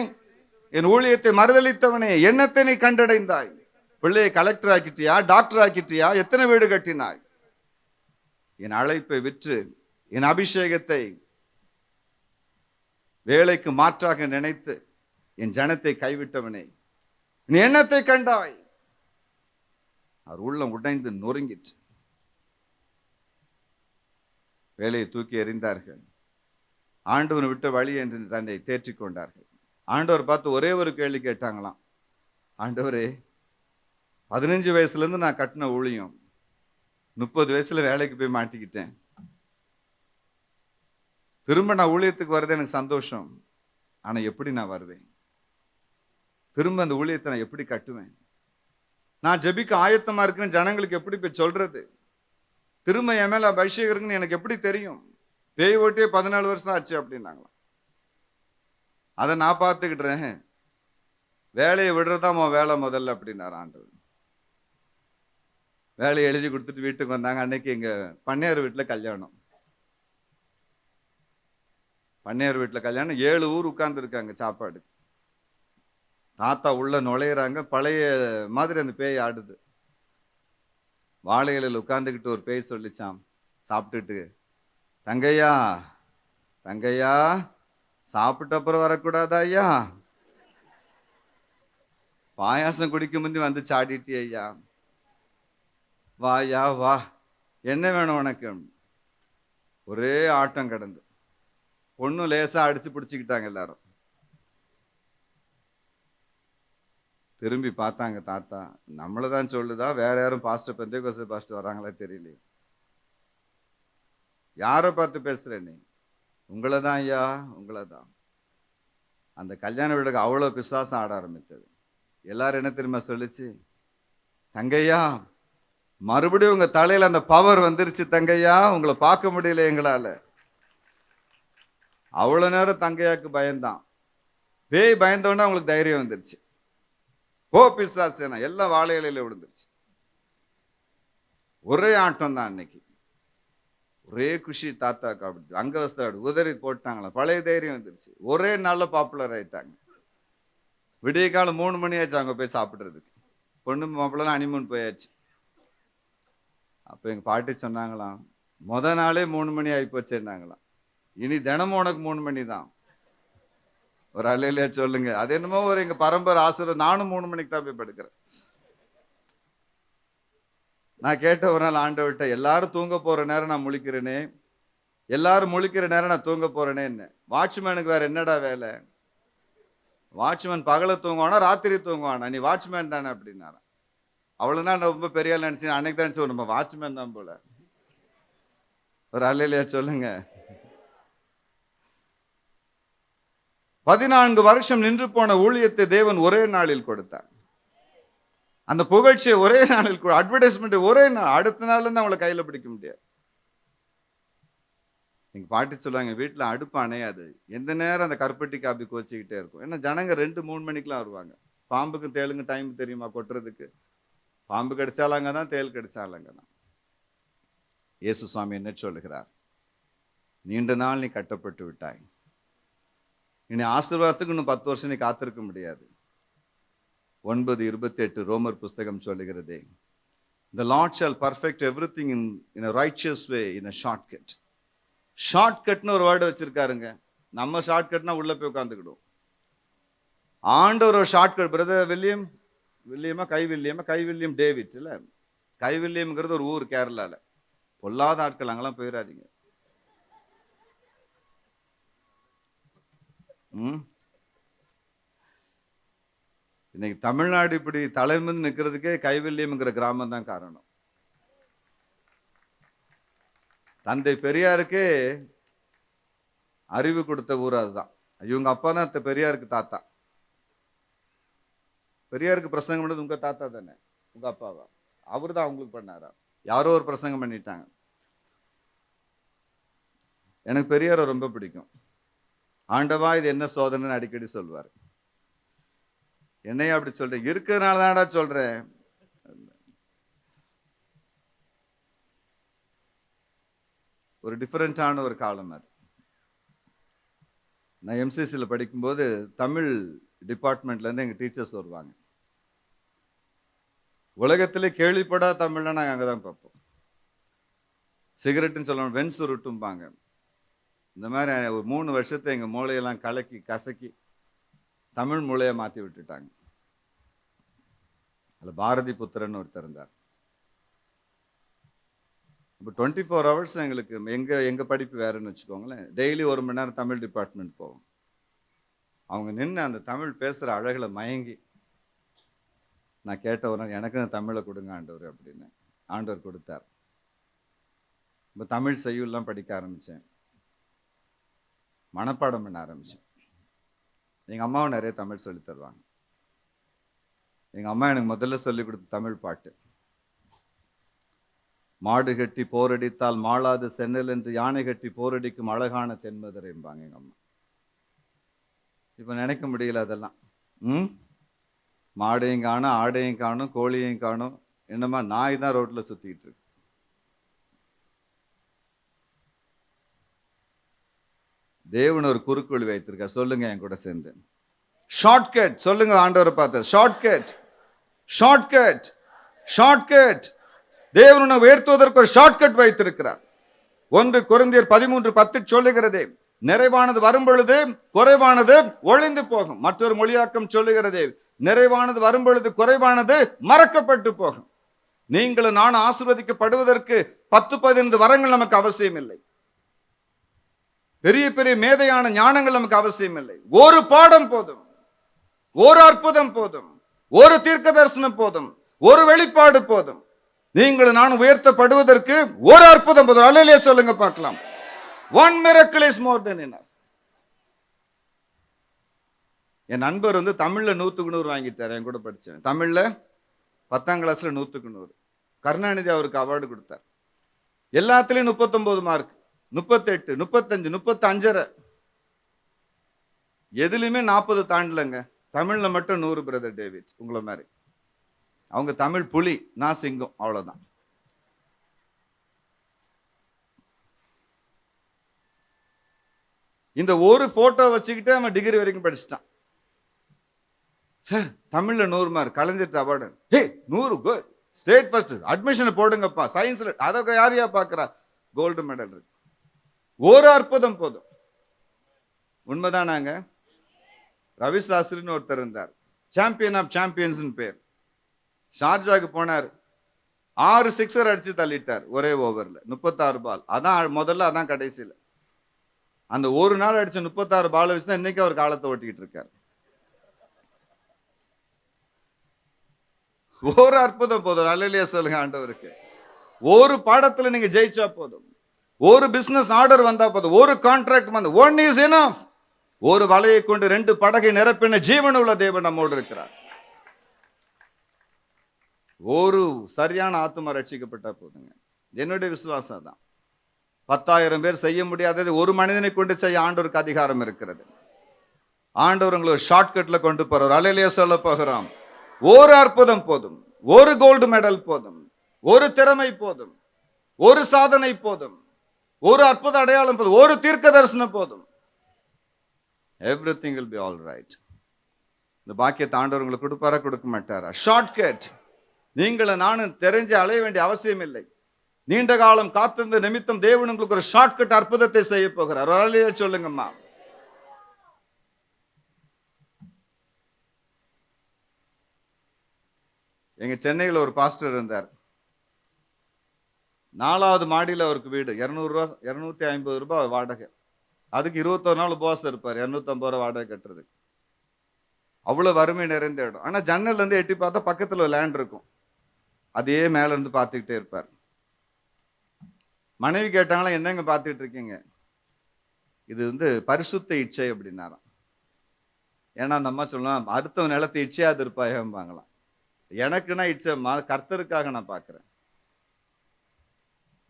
என் ஊழியத்தை மறுதளித்தவனே, என்னத்தை நீ கண்டடைந்தாய்? பிள்ளையை கலெக்டர் ஆக்கிட்டியா, டாக்டர் ஆக்கிட்டியா, எத்தனை வீடு கட்டினாய்? என் அழைப்பை விற்று என் அபிஷேகத்தை வேலைக்கு மாற்றாக நினைத்து என் ஜனத்தை கைவிட்டவனே, நீ என்னத்தை கண்டாய்? அவர் உள்ளம் உடைந்து நொறுங்கிற்று. வேலையை தூக்கி எறிந்தார்கள். ஆண்டவனை விட்ட வழி என்று தன்னை தேற்றிக் கொண்டார்கள். ஆண்டவர் பார்த்து ஒரே ஒரு கேள்வி கேட்டாங்களாம். ஆண்டவரே, 15 வயசுலேருந்து நான் கட்டின ஊழியம், 30 வயசுல வேலைக்கு போய் மாட்டிக்கிட்டேன். திரும்ப நான் ஊழியத்துக்கு வர்றது எனக்கு சந்தோஷம். ஆனா எப்படி நான் வருவேன்? திரும்ப அந்த ஊழியத்தை நான் எப்படி கட்டுவேன்? நான் ஜெபிக்க ஆயத்தமா இருக்குன்னு ஜனங்களுக்கு எப்படி போய் சொல்றது? திரும்ப என் மேல அபிஷேகம் இருக்குன்னு எனக்கு எப்படி தெரியும்? பேய் ஓட்டியே 14 வருஷம் ஆச்சு அப்படின்னாங்களாம். அதை நான் பார்த்துக்கிட்டேன். வேலையை விடுறதாம் வேலை முதல்ல அப்படின்னாரு ஆண்டவர். வேலையை எழுதி கொடுத்துட்டு வீட்டுக்கு வந்தாங்க. அன்னைக்கு எங்க பண்ணையார் வீட்டில் கல்யாணம். பண்ணையார் வீட்டில் கல்யாணம். 7 ஊர் உட்கார்ந்து இருக்காங்க சாப்பாடு. தாத்தா உள்ள நுழையிறாங்க. பழைய மாதிரி அந்த பேய் ஆடுது. வாழை இலையில் உட்கார்ந்துக்கிட்டு ஒரு பேய் சொல்லிச்சாம் சாப்பிட்டுட்டு, தங்கையா தங்கையா, சாப்பிட்ட அப்புறம் வரக்கூடாதா ஐயா? பாயாசம் குடிக்க முந்தி வந்து சாடிட்டி ஐயா, வாயா வா, என்ன வேணும் உனக்கு? ஒரே ஆட்டம் கிடந்து. பொண்ணு லேசா அடிச்சு பிடிச்சிக்கிட்டாங்க எல்லாரும். திரும்பி பார்த்தாங்க தாத்தா. நம்மளதான் சொல்லுதா, வேற யாரும் பாஸ்டர் பெந்தேகோஸ்தே பாஸ்டர் வராங்களா தெரியலையே. யாரை பார்த்து பேசுற நீ? உங்களை தான் ஐயா, உங்களை தான். அந்த கல்யாண வீடுக்கு அவ்வளோ பிசாசம் ஆட ஆரம்பித்தது. எல்லாரும் என்ன தெரியுமா சொல்லிச்சு? தங்கையா, மறுபடியும் உங்க தலையில அந்த பவர் வந்துருச்சு தங்கையா, உங்களை பார்க்க முடியல எங்களால. அவ்வளவு நேரம் தங்கையாக்கு பயந்தான். பேய் பயந்தோன்னா அவங்களுக்கு தைரியம் வந்துருச்சு. போ பிசாசேனா, எல்லாம் வாழை இலையில விழுந்துருச்சு. ஒரே ஆட்டம் தான் அன்னைக்கு. ஒரே குஷி தாத்தாக்கு. அப்படி அங்கவஸ்தாடு உதறி போட்டாங்களா, பழைய தைரியம் வந்துருச்சு. ஒரே நாள்ல பாப்புலர் ஆயிட்டாங்க. விடிய காலம் 3 மணி ஆச்சு அங்க போய் சாப்பிடுறதுக்கு. பொண்ணு மாப்பிள்ளலாம் ஹனிமூன் போயாச்சு. அப்ப எங்க பாட்டி சொன்னாங்களாம், முத நாளே 3 மணி ஆகி போச்சுன்னாங்களாம். இனி தினமும் உனக்கு 3 மணி தான். ஒரு அல்லையிலே சொல்லுங்க. அது என்னமோ ஒரு எங்க பரம்பரை ஆசிரியர். நானும் 3 மணிக்கு தான் போய் படுக்கிறேன். நான் கேட்ட ஒரு நாள் ஆண்டவர்கிட்ட, எல்லாரும் தூங்க போற நேரம் நான் முழிக்கிறேனே, எல்லாரும் முழிக்கிற நேரம் நான் தூங்க போறேனே என்ன? வாட்ச்மேனுக்கு வேற என்னடா வேலை? வாட்ச்மேன் பகல தூங்குவானா ராத்திரி தூங்குவானா? நீ வாட்ச்மேன் தானே அப்படின்னாரா. அவ்வளவு நாள் ரொம்ப பெரிய ஆள் நினைச்சேன். அன்னைக்கு தான் நினைச்சோம் நம்ம வாட்ச்மேன் தான் போல. ஒரு அல்லையிலே சொல்லுங்க. 14 வருஷம் நின்று போன ஊழியத்தை தேவன் ஒரே நாளில் கொடுத்தார். அந்த புகழ்ச்சியை ஒரே நாளில், அட்வர்டைஸ்மெண்ட் ஒரே நாள். அடுத்த நாள்ல இருந்து அவங்களை கையில பிடிக்க முடியாது. எங்க பாட்டி சொல்லுவாங்க, வீட்டுல அடுப்பு அணையாது. எந்த நேரம் அந்த கருப்பட்டி காப்பி கோச்சிக்கிட்டே இருக்கும். ஏன்னா ஜனங்க 2-3 மணிக்கெல்லாம் வருவாங்க. பாம்புக்கும் தேளுங்க டைம் தெரியுமா கொட்டுறதுக்கு? பாம்பு கடிச்சாலும் அங்கதான், தேல் கடிச்சாலும் அங்கதான். இயேசு சுவாமி என்ன சொல்லுகிறார்? நீண்ட நாள் நீ கட்டப்பட்டு விட்டாய். இனி ஆசீர்வாதத்துக்கு இன்னும் 10 வருஷம் நீ காத்திருக்க முடியாது. 9:28 ரோமர் புஸ்தகம் சொல்லுகிறதே, the Lord shall perfect everything in a righteous way in a shortcut. ஷார்ட்கட்னு ஒரு வேர்டு வச்சிருக்காருங்க. நம்ம ஷார்ட்கட்னா உள்ள போய் உட்காந்துக்கிடுவோம். ஆண்டவர் ஒரு ஷார்ட்கட். பிரதர் கைவில்லியம் டேவிட் இல்ல, கைவில்லியம்ங்கிறது ஒரு ஊர் கேரளால. பொல்லாத ஆட்கள், அங்கெல்லாம் போயிடாதீங்க. இன்னைக்கு தமிழ்நாடு இப்படி தலைமுந்து நிற்கிறதுக்கே கைவில்லியம்ங்கிற கிராமம் தான் காரணம். தந்தை பெரியாருக்கு அறிவு கொடுத்த ஊர் அதுதான். இவங்க அப்பா தான் பெரியாருக்கு தாத்தா. பெரியாருக்கு பிரசங்கம் பண்ணது உங்க தாத்தா தானே, உங்க அப்பாவா? அவரு தான் அவங்களுக்கு பண்ணாரா? யாரோ ஒரு பிரசங்கம் பண்ணிட்டாங்க. எனக்கு பெரியாரை ரொம்ப பிடிக்கும். ஆண்டவா இது என்ன சோதனைன்னு அடிக்கடி சொல்வார். என்னையா அப்படி சொல்றேன்? இருக்கிறதுனால தான்டா சொல்றேன். ஒரு டிஃபரெண்டான ஒரு காலம் அது. நான் எம்சிசியில் படிக்கும்போது தமிழ் டிபார்ட்மெண்ட்லேருந்து எங்கள் டீச்சர்ஸ் வருவாங்க. உலகத்திலே கேள்விப்படாத தமிழ்லாம் நாங்கள் அங்கே தான் பார்ப்போம். சிகரெட்டுன்னு சொல்லணும், வெண் சுருட்டும்பாங்க. இந்த மாதிரி ஒரு 3 வருஷத்தை எங்கள் மூளையெல்லாம் கலக்கி கசக்கி தமிழ் மூளையை மாற்றி விட்டுட்டாங்க. அதில் பாரதி புத்திரன் ஒருத்தர் இருந்தார். இப்போ 24 ஹவர்ஸ் எங்களுக்கு எங்கள் படிப்பு வேறுன்னு வச்சுக்கோங்களேன். டெய்லி 1 மணி நேரம் தமிழ் டிபார்ட்மெண்ட் போவோம். அவங்க நின்று அந்த தமிழ் பேசுகிற அழகில் மயங்கி நான் கேட்ட ஒரு எனக்கும் தமிழை கொடுங்க ஆண்டவர் அப்படின்னு. ஆண்டவர் கொடுத்தார். இப்போ தமிழ் செய்யுள்லாம் படிக்க ஆரம்பித்தேன். மனப்பாடம் பண்ண ஆரம்பித்தேன். எங்கள் அம்மாவும் நிறைய தமிழ் சொல்லி தருவாங்க. எங்கள் அம்மா எனக்கு முதல்ல சொல்லிக் கொடுத்த தமிழ் பாட்டு, மாடு கட்டி போரடித்தால் மாளாது சென்னல் என்று யானை கட்டி போரடிக்கும் அழகான தென்மதுரைம்பாங்க எங்கள் அம்மா. இப்போ நினைக்க முடியல அதெல்லாம். மாடையும் காணும், ஆடையும் காணும், கோழியையும் காணும், என்னமா நாய் தான் ரோட்டில் சுற்றிக்கிட்டு இருக்கு. தேவன் ஒரு குறுக்கோள் வைத்திருக்கார். சொல்லுங்க என் கூட சேர்ந்து, ஷார்ட்கட் சொல்லுங்க. ஆண்டவரை பார்த்து ஷார்ட்கட், ஷார்ட்கட், ஷார்ட்கட். தேவனை உயர்த்துவதற்கு ஒரு ஷார்ட்கட் வைத்திருக்கிறார். 1 கொரிந்தியர் 13:10 சொல்லுகிறது, நிறைவானது வரும் பொழுது குறைவானது ஒழிந்து போகும். மற்றொரு மொழியாக்கம் சொல்லுகிறது, நிறைவானது வரும் பொழுது குறைவானது மறக்கப்பட்டு போகும். நீங்களும் நான் ஆசீர்வதிக்கப்படுவதற்கு 10-15 வரங்கள் நமக்கு அவசியம் இல்லை. பெரிய பெரிய மேதையான ஞானங்கள் நமக்கு அவசியம் இல்லை. ஒரு பாடம் போதும், ஒரு அற்புதம் போதும், ஒரு தீர்க்க தரிசனம் போதும், ஒரு வெளிப்பாடு போதும். நீங்கள் நான் உயர்த்தப்படுவதற்கு ஒரு அற்புதம் போதும். அல்லேலூயா சொல்லுங்க பார்க்கலாம். One miracle is more than enough. என் நண்பர் தமிழ்ல 100க்கு 100 வாங்கிட்டார். என் கூட படிச்சேன். தமிழ்ல 10ஆம் கிளாஸ்ல 100க்கு 100. கருணாநிதி அவருக்கு அவார்டு கொடுத்தார். எல்லாத்துலயும் 39 மார்க், 38, 35, 35. எதுலையுமே 40 தாண்டலங்க. தமிழ்ல மட்டும் 100. பிரதர் டேவிட் உங்களை மாதிரி. அவங்க தமிழ் புலி, நான் சிங்கம், அவ்வளவுதான். இந்த ஒரு போட்டோ வச்சுக்கிட்டே அவன் டிகிரி வரைக்கும் படிச்சுட்டான். சார் தமிழ்ல 100 மார்க், கலைஞர் அவார்டு. ஹே 100 குட், ஸ்டேட் ஃபர்ஸ்ட், அட்மிஷன் போடுங்கப்பா சயின்ஸ்ல. அதை யாரையா பாக்குறா? கோல்டு மெடல் இருக்கு. ஒரு அற்புதம் போதும். உண்மைதானாங்க? ரவி சாஸ்திரின்னு ஒருத்தர் இருந்தார், சாம்பியன் ஆஃப் சாம்பியன்ஸ் பேர். ஷார்ஜாக்கு போனார், 6 சிக்ஸர் அடிச்சு தள்ளிட்டார் ஒரே ஓவர்ல, 36 பால். அதான் முதல்ல, அதான் கடைசியில். அந்த ஒரு நாள் அடிச்ச 36 பால் வச்சு தான் இன்னைக்கு அவர் காலத்தை ஓட்டிக்கிட்டு இருக்கார். ஒரு அற்புதம் போதும். அல்லேலூயா சொல்லுங்க ஆண்டவருக்கு. ஒரு பாடத்துல நீங்க ஜெயிச்சா போதும், ஒரு பிசினஸ் ஆர்டர் வந்தா போதும், ஒரு கான்ட்ராக்ட் வந்து, ஒன் இஸ் எனஃப். ஒரு வலையை கொண்டு 2 படகை நிரப்பின ஜீவன் உள்ள தேவன் நம்மோடு இருக்கிறார். ஒரு சரியான ஆத்துமா ரட்சிக்கப்பட்டா போதுங்க. என்னுடைய விசுவாசம் தான். 10,000 பேர் செய்ய முடியாதது ஒரு மனிதனை கொண்டு செய்ய ஆண்டவருக்கு அதிகாரம் இருக்கிறது. ஆண்டவர் உங்களை ஷார்ட்கட்ல கொண்டு போறார். அல்லேலூயா சொல்ல போகிறோம். ஒரு அற்புதம் போதும், ஒரு கோல்டு மெடல் போதும், ஒரு திறமை போதும், ஒரு சாதனை போதும், ஒரு அற்புத அடையாளம் போதும், ஒரு தீர்க்க தரிசனம் போதும். Everything will be all right. இந்த பாக்கியத்தை ஆண்டவர் உங்களுக்கு கொடுப்பாரா, கொடுக்க மாட்டாரா? ஷார்ட்கட். நீங்களும் நானும் தெரிஞ்சு அலைய வேண்டிய அவசியம் இல்லை. நீண்ட காலம் காத்திருந்த நிமித்தம் தேவன் உங்களுக்கு ஒரு ஷார்ட்கட் அற்புதத்தை செய்ய போகிறார். அல்லேலூயா சொல்லுங்கம்மா. எங்க சென்னையில் ஒரு பாஸ்டர் இருந்தார். 4வது மாடியில் அவருக்கு வீடு, 200 ரூபா, 250 ரூபாய் வாடகை. அதுக்கு 21 நாள் உபவாசம் இருப்பார், 250 ரூபா வாடகை கட்டுறதுக்கு. அவ்வளவு வறுமை நிறைந்த இடம். ஆனா ஜன்னல்ல இருந்து எட்டி பார்த்தா பக்கத்துல லேண்ட் இருக்கும், அதே மேல இருந்து பார்த்துக்கிட்டே இருப்பார். மனைவி கேட்டாங்களா, என்னங்க பார்த்துட்டு இருக்கீங்க? இது பரிசுத்த இச்சை அப்படின்னாராம். ஏன்னா அந்த அம்மா சொல்லலாம், அடுத்த நிலத்தை இச்சையாது இருப்பாங்களாம். எனக்குன்னா இச்சைம்மா, கர்த்தருக்காக நான் பார்க்கிறேன்.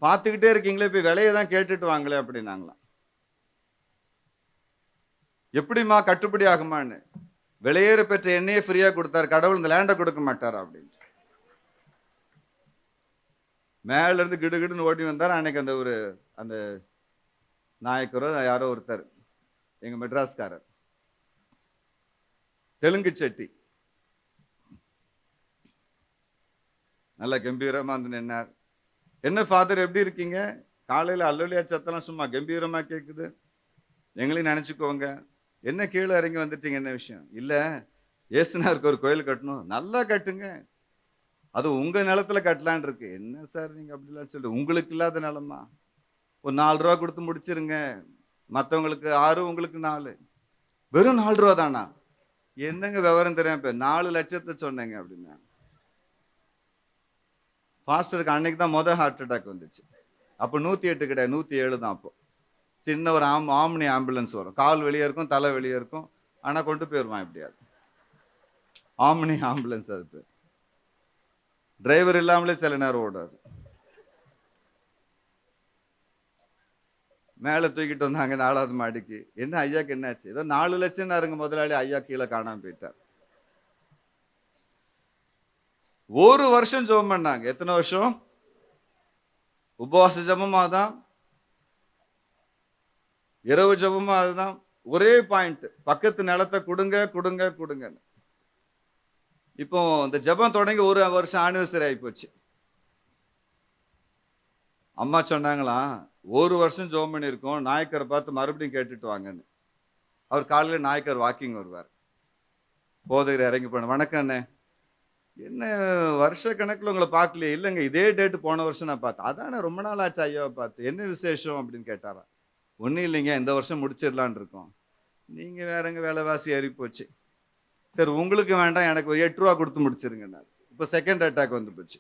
பார்த்துக்கிட்டே இருக்கீங்களே, போய் விலையை தான் கேட்டுட்டு வாங்களே அப்படின்னாங்களாம். எப்படிமா கட்டுப்படி ஆகுமான்னு. விலையேற பெற்ற எண்ணெயே ஃப்ரீயா கொடுத்தாரு, கடவுள் இந்த லேண்டை கொடுக்க மாட்டாரா அப்படின்னு. மேல இருந்து கிடுகிடுன்னு ஓடி வந்தார். அன்னைக்கு அந்த நாயக்கரோ யாரோ ஒருத்தர், எங்க மெட்ராஸ்காரர், தெலுங்கு செட்டி, நல்ல கம்பீரமா நின்னார். என்ன ஃபாதர் எப்படி இருக்கீங்க? காலையில அல்லேலூயா சத்தெல்லாம் சும்மா கம்பீரமா கேட்குது. எங்களையும் நினைச்சுக்கோங்க. என்ன கீழே இறங்கி வந்துட்டீங்க, என்ன விஷயம்? இல்ல, ஏசுனாருக்கு ஒரு கோயில் கட்டணும். நல்லா கட்டுங்க. அது உங்க நிலத்துல கட்டலான் இருக்கு. என்ன சார் நீங்க அப்படிலாம் சொல்லி, உங்களுக்கு இல்லாத நிலமா? ஒரு 4 ரூபா கொடுத்து முடிச்சிருங்க. மத்தவங்களுக்கு 6, உங்களுக்கு 4. வெறும் 4 ரூபா தானா? என்னங்க விவரம் தெரியாம 4 லட்சத்தை சொன்னேங்க அப்படின்னா. பாஸ்டருக்கு அன்னைக்கு தான் ஹார்ட் அட்டாக் வந்துச்சு. அப்போ 108 கிடையாது, 107 தான் அப்போ. சின்ன ஒரு ஆம்னி ஆம்புலன்ஸ் வரும். கால் வெளியே இருக்கும், தலை வெளியே இருக்கும். ஆனா கொண்டு போயிருவான் எப்படியாவது. ஆம்னி ஆம்புலன்ஸ் அது பேர். டிரைவர் இல்லாமலே சில நேரம் ஓடாது. மேல தூக்கிட்டு வந்தாங்க 4வது மாடிக்கு. என்ன ஐயாக்கு என்னாச்சு? ஏதோ 4 லட்சம் இருங்க முதலாளி, ஐயா கீழே காணாம போயிட்டார். ஒரு வருஷம் ஜெபம் பண்ணாங்க. எத்தனை வருஷம்? உபவாச ஜெபமும் அதான், இரவு ஜெபமும் அதுதான். ஒரே பாயிண்ட், பக்கத்து நிலத்தை கொடுங்க கொடுங்க கொடுங்க. இப்போ இந்த ஜெபம் தொடங்கி ஒரு வருஷம் ஆனிவர்சரி ஆகி போச்சு. அம்மா சொன்னாங்களாம், ஒரு வருஷம் ஜெபம் பண்ணியிருக்கோம், நாயக்கரை பார்த்து மறுபடியும் கேட்டுட்டு வாங்கன்னு. அவர் காலையில் நாயக்கர் வாக்கிங் வருவார். போதகர் இறங்கி போன, வணக்கம் அண்ணே. என்ன வருஷ கணக்கில் உங்களை பார்க்கலையே? இல்லைங்க, இதே டேட்டு போன வருஷம் நான் பார்த்தேன். அதானே ரொம்ப நாள் ஆச்சு ஐயாவை பார்த்து, என்ன விசேஷம் அப்படின்னு கேட்டாரா. ஒன்றும் இல்லைங்க, இந்த வருஷம் முடிச்சிடலான் இருக்கோம். நீங்கள் வேறங்க, விலைவாசி ஏறி போச்சு. சரி உங்களுக்கு வேண்டாம், எனக்கு 8 ரூபா கொடுத்து முடிச்சிருங்க. இப்போ செகண்ட் அட்டாக் வந்து போச்சு.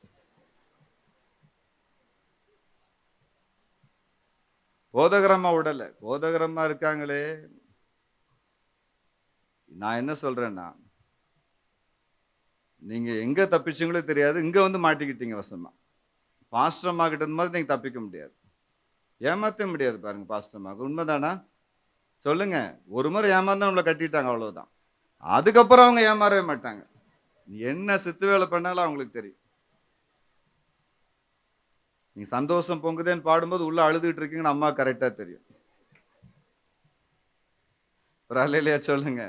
போதகரம்மா விடலை, போதகரம்மா இருக்காங்களே. நான் என்ன சொல்றேன்னா, நீங்க எங்க தப்பிச்சீங்களோ தெரியாது, இங்க வந்து மாட்டிக்கிட்டீங்க வசமா. பாஸ்டர்மா கிட்ட இருந்து மாதிரி நீங்க தப்பிக்க முடியாது, ஏமாத்த முடியாது. பாருங்க பாஸ்டர்மாக்கு உண்மைதானா சொல்லுங்க. ஒரு முறை ஏமாந்தா உங்களை கட்டிட்டாங்க, அவ்வளவுதான். அதுக்கப்புறம் அவங்க ஏமாறவே மாட்டாங்க. என்ன சித்து வேலை பண்ணாலும் அவங்களுக்கு தெரியும். நீங்க சந்தோஷம் பொங்குதேன்னு பாடும்போது உள்ள அழுதுகிட்டு இருக்கீங்கன்னு அம்மா கரெக்டா தெரியும். ஒரு அல்லையா சொல்லுங்க.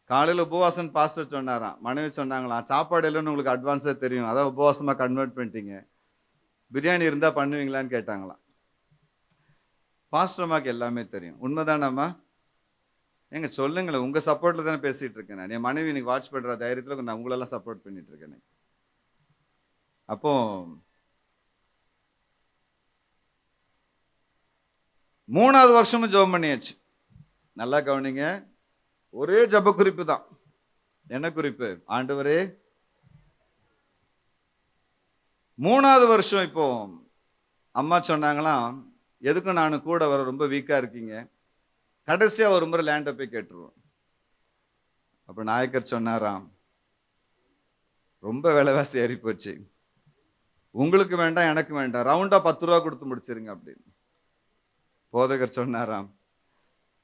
காலையில் உபவாசம் பாஸ்டர் சொன்னாராம், மனைவி சொன்னாங்களாம், சாப்பாடு இல்லைன்னு உங்களுக்கு அட்வான்ஸாக தெரியும், அதான் உபவாசமாக கன்வெர்ட் பண்ணிட்டீங்க, பிரியாணி இருந்தால் பண்ணுவீங்களான்னு கேட்டாங்களாம். பாஸ்டர்மாக்கு எல்லாமே தெரியும். உண்மைதானம்மா? எங்க சொல்லுங்களேன், உங்கள் சப்போர்ட்டில் தானே பேசிகிட்டு இருக்கேன் நான். என் மனைவி இன்னைக்கு வாட்ச் பண்ணுற தைரியத்தில் நான் உங்களெல்லாம் சப்போர்ட் பண்ணிட்டு இருக்கேன். அப்போ 3வது வருஷமும் ஜெபம் பண்ணியாச்சு. நல்லா கவனிங்க, ஒரே ஜெப குறிப்பு தான். என்ன குறிப்பு? ஆண்டவரே. 3வது வருஷம் இப்போ அம்மா சொன்னாங்களாம், எதுக்கும் நானும் கூட வர, ரொம்ப வீக்கா இருக்கீங்க, கடைசியா ஒரு முறை லேண்டை போய் கேட்டுருவோம். அப்ப நாயக்கர் சொன்னாராம், ரொம்ப விலைவாசி ஏறி போச்சு, உங்களுக்கு வேண்டாம் எனக்கு வேண்டாம், ரவுண்டா 10 ரூபா கொடுத்து முடிச்சிருங்க அப்படின்னு. போதகர் சொன்னாராம்,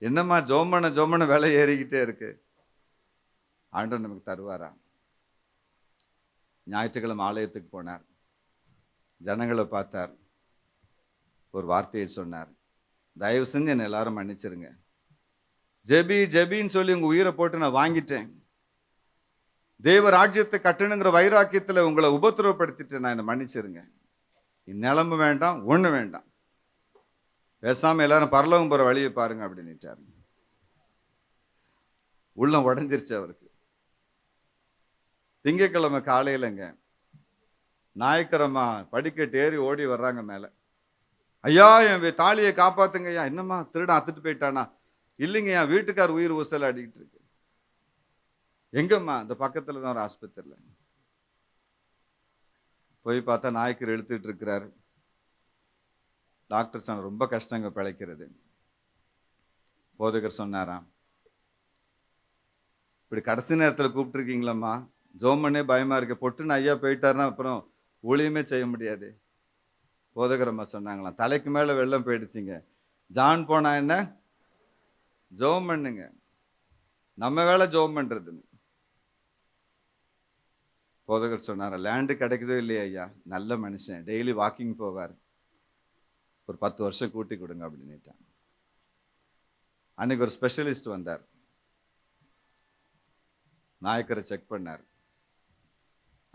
என்னம்மா ஜோமன விலை ஏறிக்கிட்டே இருக்கு, ஆண்டவர் நமக்கு தருவாரா. ஞாயிற்றுக்கிழமை ஆலயத்துக்கு போனார், ஜனங்களை பார்த்தார், ஒரு வார்த்தையை சொன்னார், தயவு செஞ்சு என்னை எல்லாரும் மன்னிச்சிருங்க, ஜெபி ஜெபின்னு சொல்லி உங்க உயிரை போட்டு நான் வாங்கிட்டேன், தேவ ராஜ்யத்தை கட்டணுங்கிற வைராக்கியத்தில் உங்களை உபத்திரவப்படுத்திட்டு நான் என்னை மன்னிச்சிருங்க, இந்நிலம்பு வேண்டாம், ஒண்ணு வேண்டாம், பேசாம எல்லாரும் பரலோகம் போற வழியை பாருங்க அப்படின்னுட்டாரு. உள்ளம் உடஞ்சிருச்சு அவருக்கு. திங்கட்கிழமை காலையிலங்க நாயக்கரம்மா படிக்கட்டு ஏறி ஓடி வர்றாங்க மேல. ஐயா என் தாலியை காப்பாத்துங்க ஐயா. என்னம்மா திருடன் அத்துட்டு போயிட்டானா? இல்லைங்க, என் வீட்டுக்கார் உயிர் ஊசல் அடிக்கிட்டு இருக்கு. எங்கம்மா? இந்த பக்கத்துல தான் ஒரு ஆஸ்பத்திரியில. போய் பார்த்தா நாயக்கர் எழுத்துட்டு இருக்கிறாரு. டாக்டர் சொன்ன, ரொம்ப கஷ்டங்க பிழைக்கிறது. போதகர் சொன்னாராம், இப்படி கடைசி நேரத்தில் கூப்பிட்டுருக்கீங்களம்மா, ஜோமனே பயமா இருக்க, பொட்டுன்னு ஐயா போயிட்டாருன்னா அப்புறம் ஊழியமே செய்ய முடியாது. போதகரம்மா சொன்னாங்களாம், தலைக்கு மேல வெள்ளம் போயிடுச்சுங்க, ஜான் போனா என்ன, ஜோம் பண்ணுங்க, நம்ம வேலை ஜோம் பண்றதுன்னு. போதகர் சொன்னாரா, லேண்டு கிடைக்குதோ இல்லையா ஐயா, நல்ல மனுஷன், டெய்லி வாக்கிங் போவார், ஒரு 10 வருஷம் கூட்டி கொடுங்க அப்படின்னுட்டாங்க. அன்னைக்கு ஒரு ஸ்பெஷலிஸ்ட் வந்தார், நாயக்கரை செக் பண்ணார்.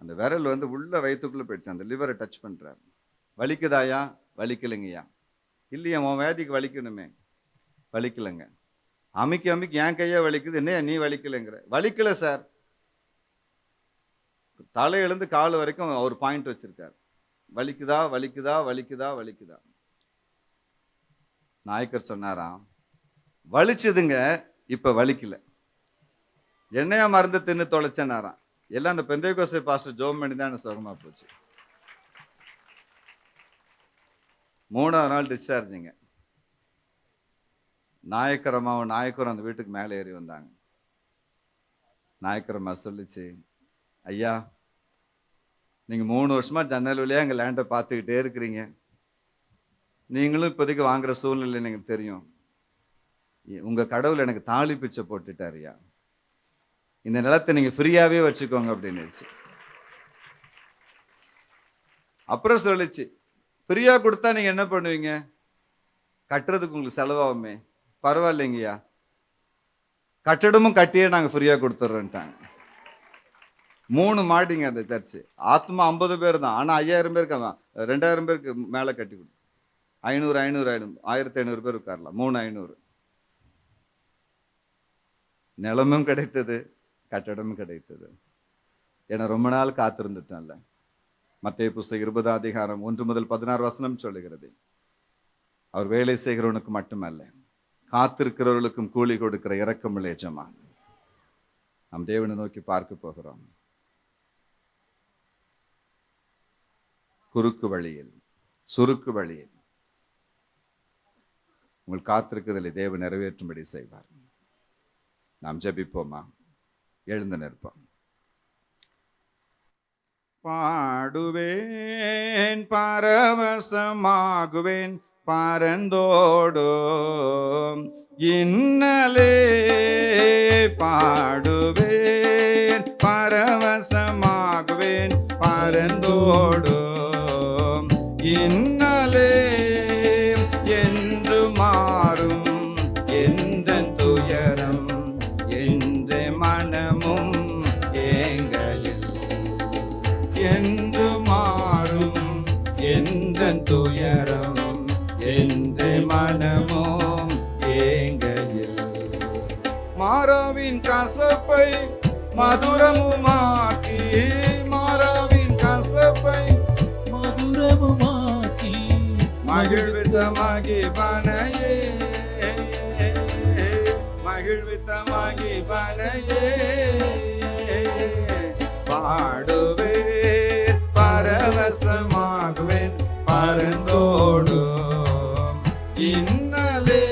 அந்த விரல் வந்து உள்ள வயிற்றுக்குள்ள போயிடுச்சு, அந்த லிவரை டச் பண்றாரு. வலிக்குதாயா? வலிக்கலைங்கய்யா. இல்லையா, உன் வேதிக்கு வலிக்கணுமே. வலிக்கலைங்க. அமிக்கி அமிக்கி என் கையா வலிக்குது, என்ன நீ வலிக்கலைங்கிற? வலிக்கல சார். தலையிலேருந்து கால் வரைக்கும் அவர் பாயிண்ட் வச்சிருக்கார். வலிக்குதா வலிக்குதா வலிக்குதா வலிக்குதா. நாயக்கர் சொன்னாராம், வலிச்சதுங்க, இப்ப வலிக்கல. என்னையா மருந்து தின்னு தொலைச்சேனாராம். எல்லாம் அந்த பெந்தைகோஸ்தே பாஸ்டர் ஜோம் பண்ணி தான் எனக்கு சுகமா போச்சு. 3ஆவது நாள் டிஸ்சார்ஜிங்க. நாயக்கர் அம்மாவும் நாயக்கரும் அந்த வீட்டுக்கு மேலே ஏறி வந்தாங்க. நாயக்கர் அம்மா சொல்லிச்சு, ஐயா நீங்கள் 3 வருஷமா ஜன்னல் வழியாக எங்கள் லேண்டை பார்த்துக்கிட்டே இருக்கிறீங்க. நீங்களும் இப்போதைக்கு வாங்குற சூழ்நிலை எனக்கு தெரியும். உங்கள் கடவுள் எனக்கு தாலி பிச்சை போட்டுட்டாருயா, இந்த நிலத்தை நீங்கள் ஃப்ரீயாகவே வச்சுக்கோங்க அப்படின்னுச்சு. அப்புறம் சொல்லிச்சு, ஃப்ரீயாக கொடுத்தா நீங்கள் என்ன பண்ணுவீங்க? கட்டுறதுக்கு உங்களுக்கு செலவாகுமே. பரவாயில்லைங்கய்யா, கட்டடமும் கட்டியே நாங்கள் ஃப்ரீயாக கொடுத்துட்றோன்ட்டாங்க. 3 மாடிங்க அந்த சர்ச்சு. ஆத்மா 50 பேர் தான், ஆனால் 5000 பேருக்கு 2000 பேருக்கு மேலே கட்டி கொடு. 500 1500 பேர் உட்காரலாம். 3500. நிலமும் கிடைத்தது, கட்டடமும் கிடைத்தது. ஏன்னா ரொம்ப நாள் காத்திருந்துட்டேன்ல. மத்தேயு புஸ்தகம் 20ஆம் அதிகாரம் 1 முதல் 16 வசனம் சொல்லுகிறது, அவர் வேலை செய்கிறவனுக்கு மட்டுமல்ல, காத்திருக்கிறவர்களுக்கும் கூலி கொடுக்கிற இரக்கமுள்ள எஜமான். நாம் தேவனை நோக்கி பார்க்க போகிறோம். குறுக்கு வழியில், சுருக்கு வழியில் உங்கள் காத்திருக்கிறதை தேவன் நிறைவேற்றும்படி செய்வார். நாம் ஜெபிப்போமா? எழுந்து நிற்போம். பாடுவேன், பரவசமாகுவேன், பரந்தோடும் இன்னலே. பாடுவேன், பரவசமாகுவேன், பரந்தோடும் இன்னலே. என்று மாறும் எந்த துயரம், என்ற மனமும் ஏங்கையில். என்று மாறும் எந்த துயரம், என்ற மனமும் ஏங்கையில். மாறாவின் கசப்பை மதுரமுமாக்கி, மாறாவின் கசப்பை மதுரமுமாக்கி, மகிழ்வித்த மகிழ்வனையே, மகிழ்வித்த மகிழ்வனையே. பாடுவேன், பரவசமாகுவேன், பரந்தோடும் இன்னலே.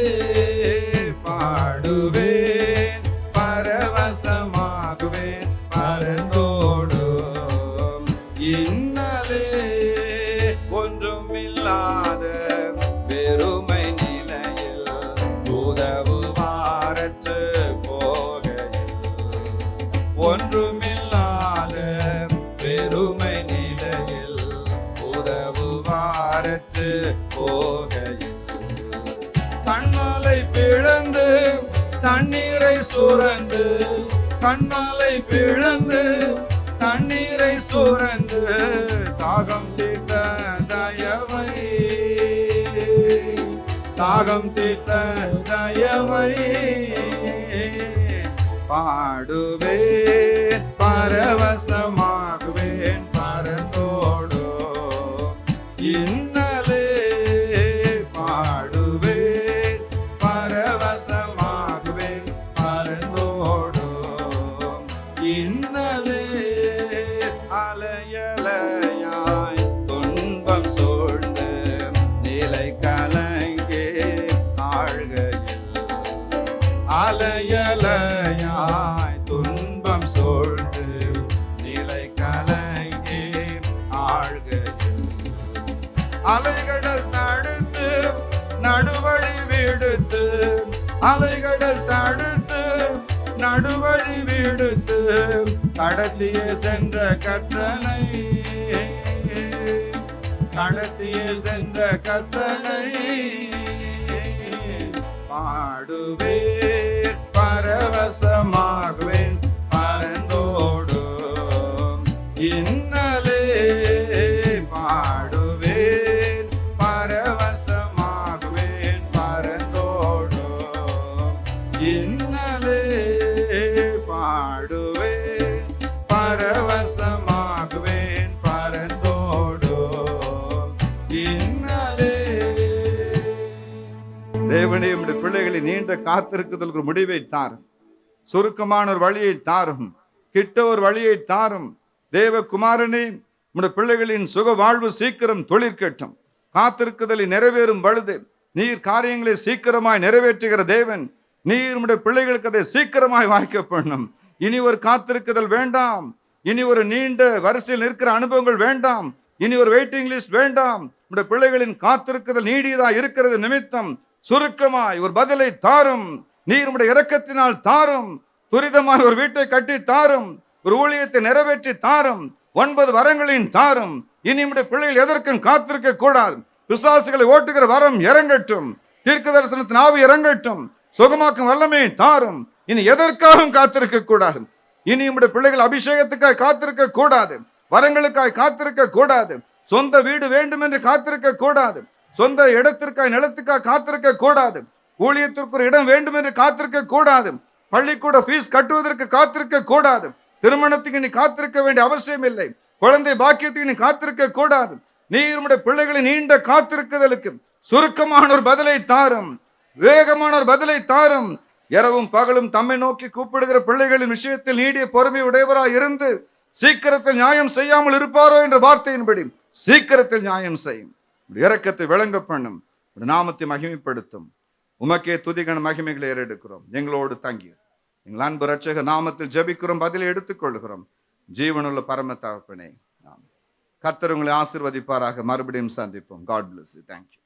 பாடுவேன், பரவசமாகுவேன், பரந்தோடும் இன்னலே. ஒன்றுமில்லாத வெறுமை நிலையில் உதவுவாரற்று போகையில். ஒன்றுமில்லாத வெறுமை நிலையில் உதவுவாரற்று போகையில். கண்ணாலை பிளந்து தண்ணீரை சுரந்து, கண்ணாலை பிளந்து தண்ணீரை சுரந்து, தாகம் தீர்த்த தயவை, தாகம் தீர்த்த தயவை. பாடுவேன், பரவசமாகுவேன், பரந்தோடும் இன்னலே. பாடுவேன், பரவசமாகுவேன், பரந்தோடும் இன்னலே. அலையலையாய் துன்பம் சூழ்ந்து நிலை கலங்கி ஆழ்கையில். அலையலையாய் துன்பம் சூழ்ந்து நிலை கலங்கி ஆழ்கையில். அலைகடல் தடுத்து நடுவழி விடுத்து, அலைகடல் தடுத்து நடுவழி விடுத்து, கடத்தியே சென்ற கர்த்தனை, கடத்தியே சென்ற கர்த்தனை. பாடுவேன், பரவசமாகுவேன், பரந்தோடும் இன்னலே. பாடுவேன், பரவசமாகுவேன், பரந்தோடும் இன்னலே. பாடுவேன், பரவசமா தேவனே உம்முடைய பிள்ளைகளை நீண்ட காத்திருக்குதலுக்கு ஒரு முடிவை தாரும். சுருக்கமான ஒரு வழியை தாரும். கிட்ட ஒரு வழியை தாரும். தேவகுமாரனே உம்முடைய பிள்ளைகளின் சுக வாழ்வு சீக்கிரம் தொழிற்கட்டும். காத்திருக்குதலை நிறைவேறும் பொழுது நீர் காரியங்களை சீக்கிரமாய் நிறைவேற்றுகிற தேவன். நீர் உம்முடைய பிள்ளைகளுக்கு அதை சீக்கிரமாய் வாய்க்க பண்ணும். இனி ஒரு காத்திருக்குதல் வேண்டாம். இனி ஒரு நீண்ட வரிசையில் நிற்கிற அனுபவங்கள் வேண்டாம். இனி ஒரு வெயிட்டிங் லிஸ்ட் வேண்டாம். உம்முடைய பிள்ளைகளின் காத்திருக்குதல் நீடியதா இருக்கிறது நிமித்தம் சுருக்கமாய் ஒரு பதிலை தாரும். நீர் உம்முடைய இரக்கத்தினால் தாரும். துரிதமாய் ஒரு வீட்டை கட்டி தாரும். ஒரு ஊழியத்தை நிறைவேற்றி தாரும். 9 வரங்களின் தாரும். இனி உம்முடைய பிள்ளைகள் எதற்கும் காத்திருக்க கூடாது. பிசாசுகளை ஓட்டுகிற வரம் இறங்கட்டும். தீர்க்க தரிசனத்தின் ஆவி இறங்கட்டும். சுகமாக்கும் வல்லமை தாரும். இனி எதற்காகவும் காத்திருக்க கூடாது. இனி உம்முடைய பிள்ளைகள் அபிஷேகத்துக்காய் காத்திருக்க கூடாது. வரங்களுக்காய் காத்திருக்க கூடாது. சொந்த வீடு வேண்டும் என்று காத்திருக்க கூடாது. சொந்த இடத்திற்காய் நிலத்துக்காய் காத்திருக்க கூடாது. ஊழியத்திற்கு ஒரு இடம் வேண்டும் என்று காத்திருக்க கூடாது. பள்ளிக்கூட ஃபீஸ் கட்டுவதற்கு காத்திருக்க கூடாது. திருமணத்துக்கு நீ காத்திருக்க வேண்டிய அவசியம் இல்லை. குழந்தை பாக்கியத்துக்கு நீ காத்திருக்க கூடாது. நீர் உம்முடைய பிள்ளைகளின் நீண்ட காத்திருக்குதலுக்கு சுருக்கமான ஒரு பதிலை தாரும். வேகமான ஒரு பதிலை தாரும். இரவும் பகலும் தம்மை நோக்கி கூப்பிடுகிற பிள்ளைகளின் விஷயத்தில் நீடிய பொறுமை உடையவராய் இருந்து சீக்கிரத்தில் நியாயம் செய்யாமல் இருப்பாரோ என்ற வார்த்தையின்படி சீக்கிரத்தில் நியாயம் செய்யும். இரக்கத்தை விளங்க பண்ணும். நாமத்தை மகிமைப்படுத்தும். உமக்கே துதிகன மகிமைகளை ஏறெடுக்கிறோம். எங்களோடு தங்கி எங்கள் அன்பு ரட்சக நாமத்தில் ஜெபிக்கிறோம். பதிலை எடுத்துக்கொள்கிறோம். ஜீவனுள்ள பரம தகப்பனே, கர்த்தர் உங்களை ஆசீர்வதிப்பாராக. மறுபடியும் சந்திப்போம். God bless you. Thank you.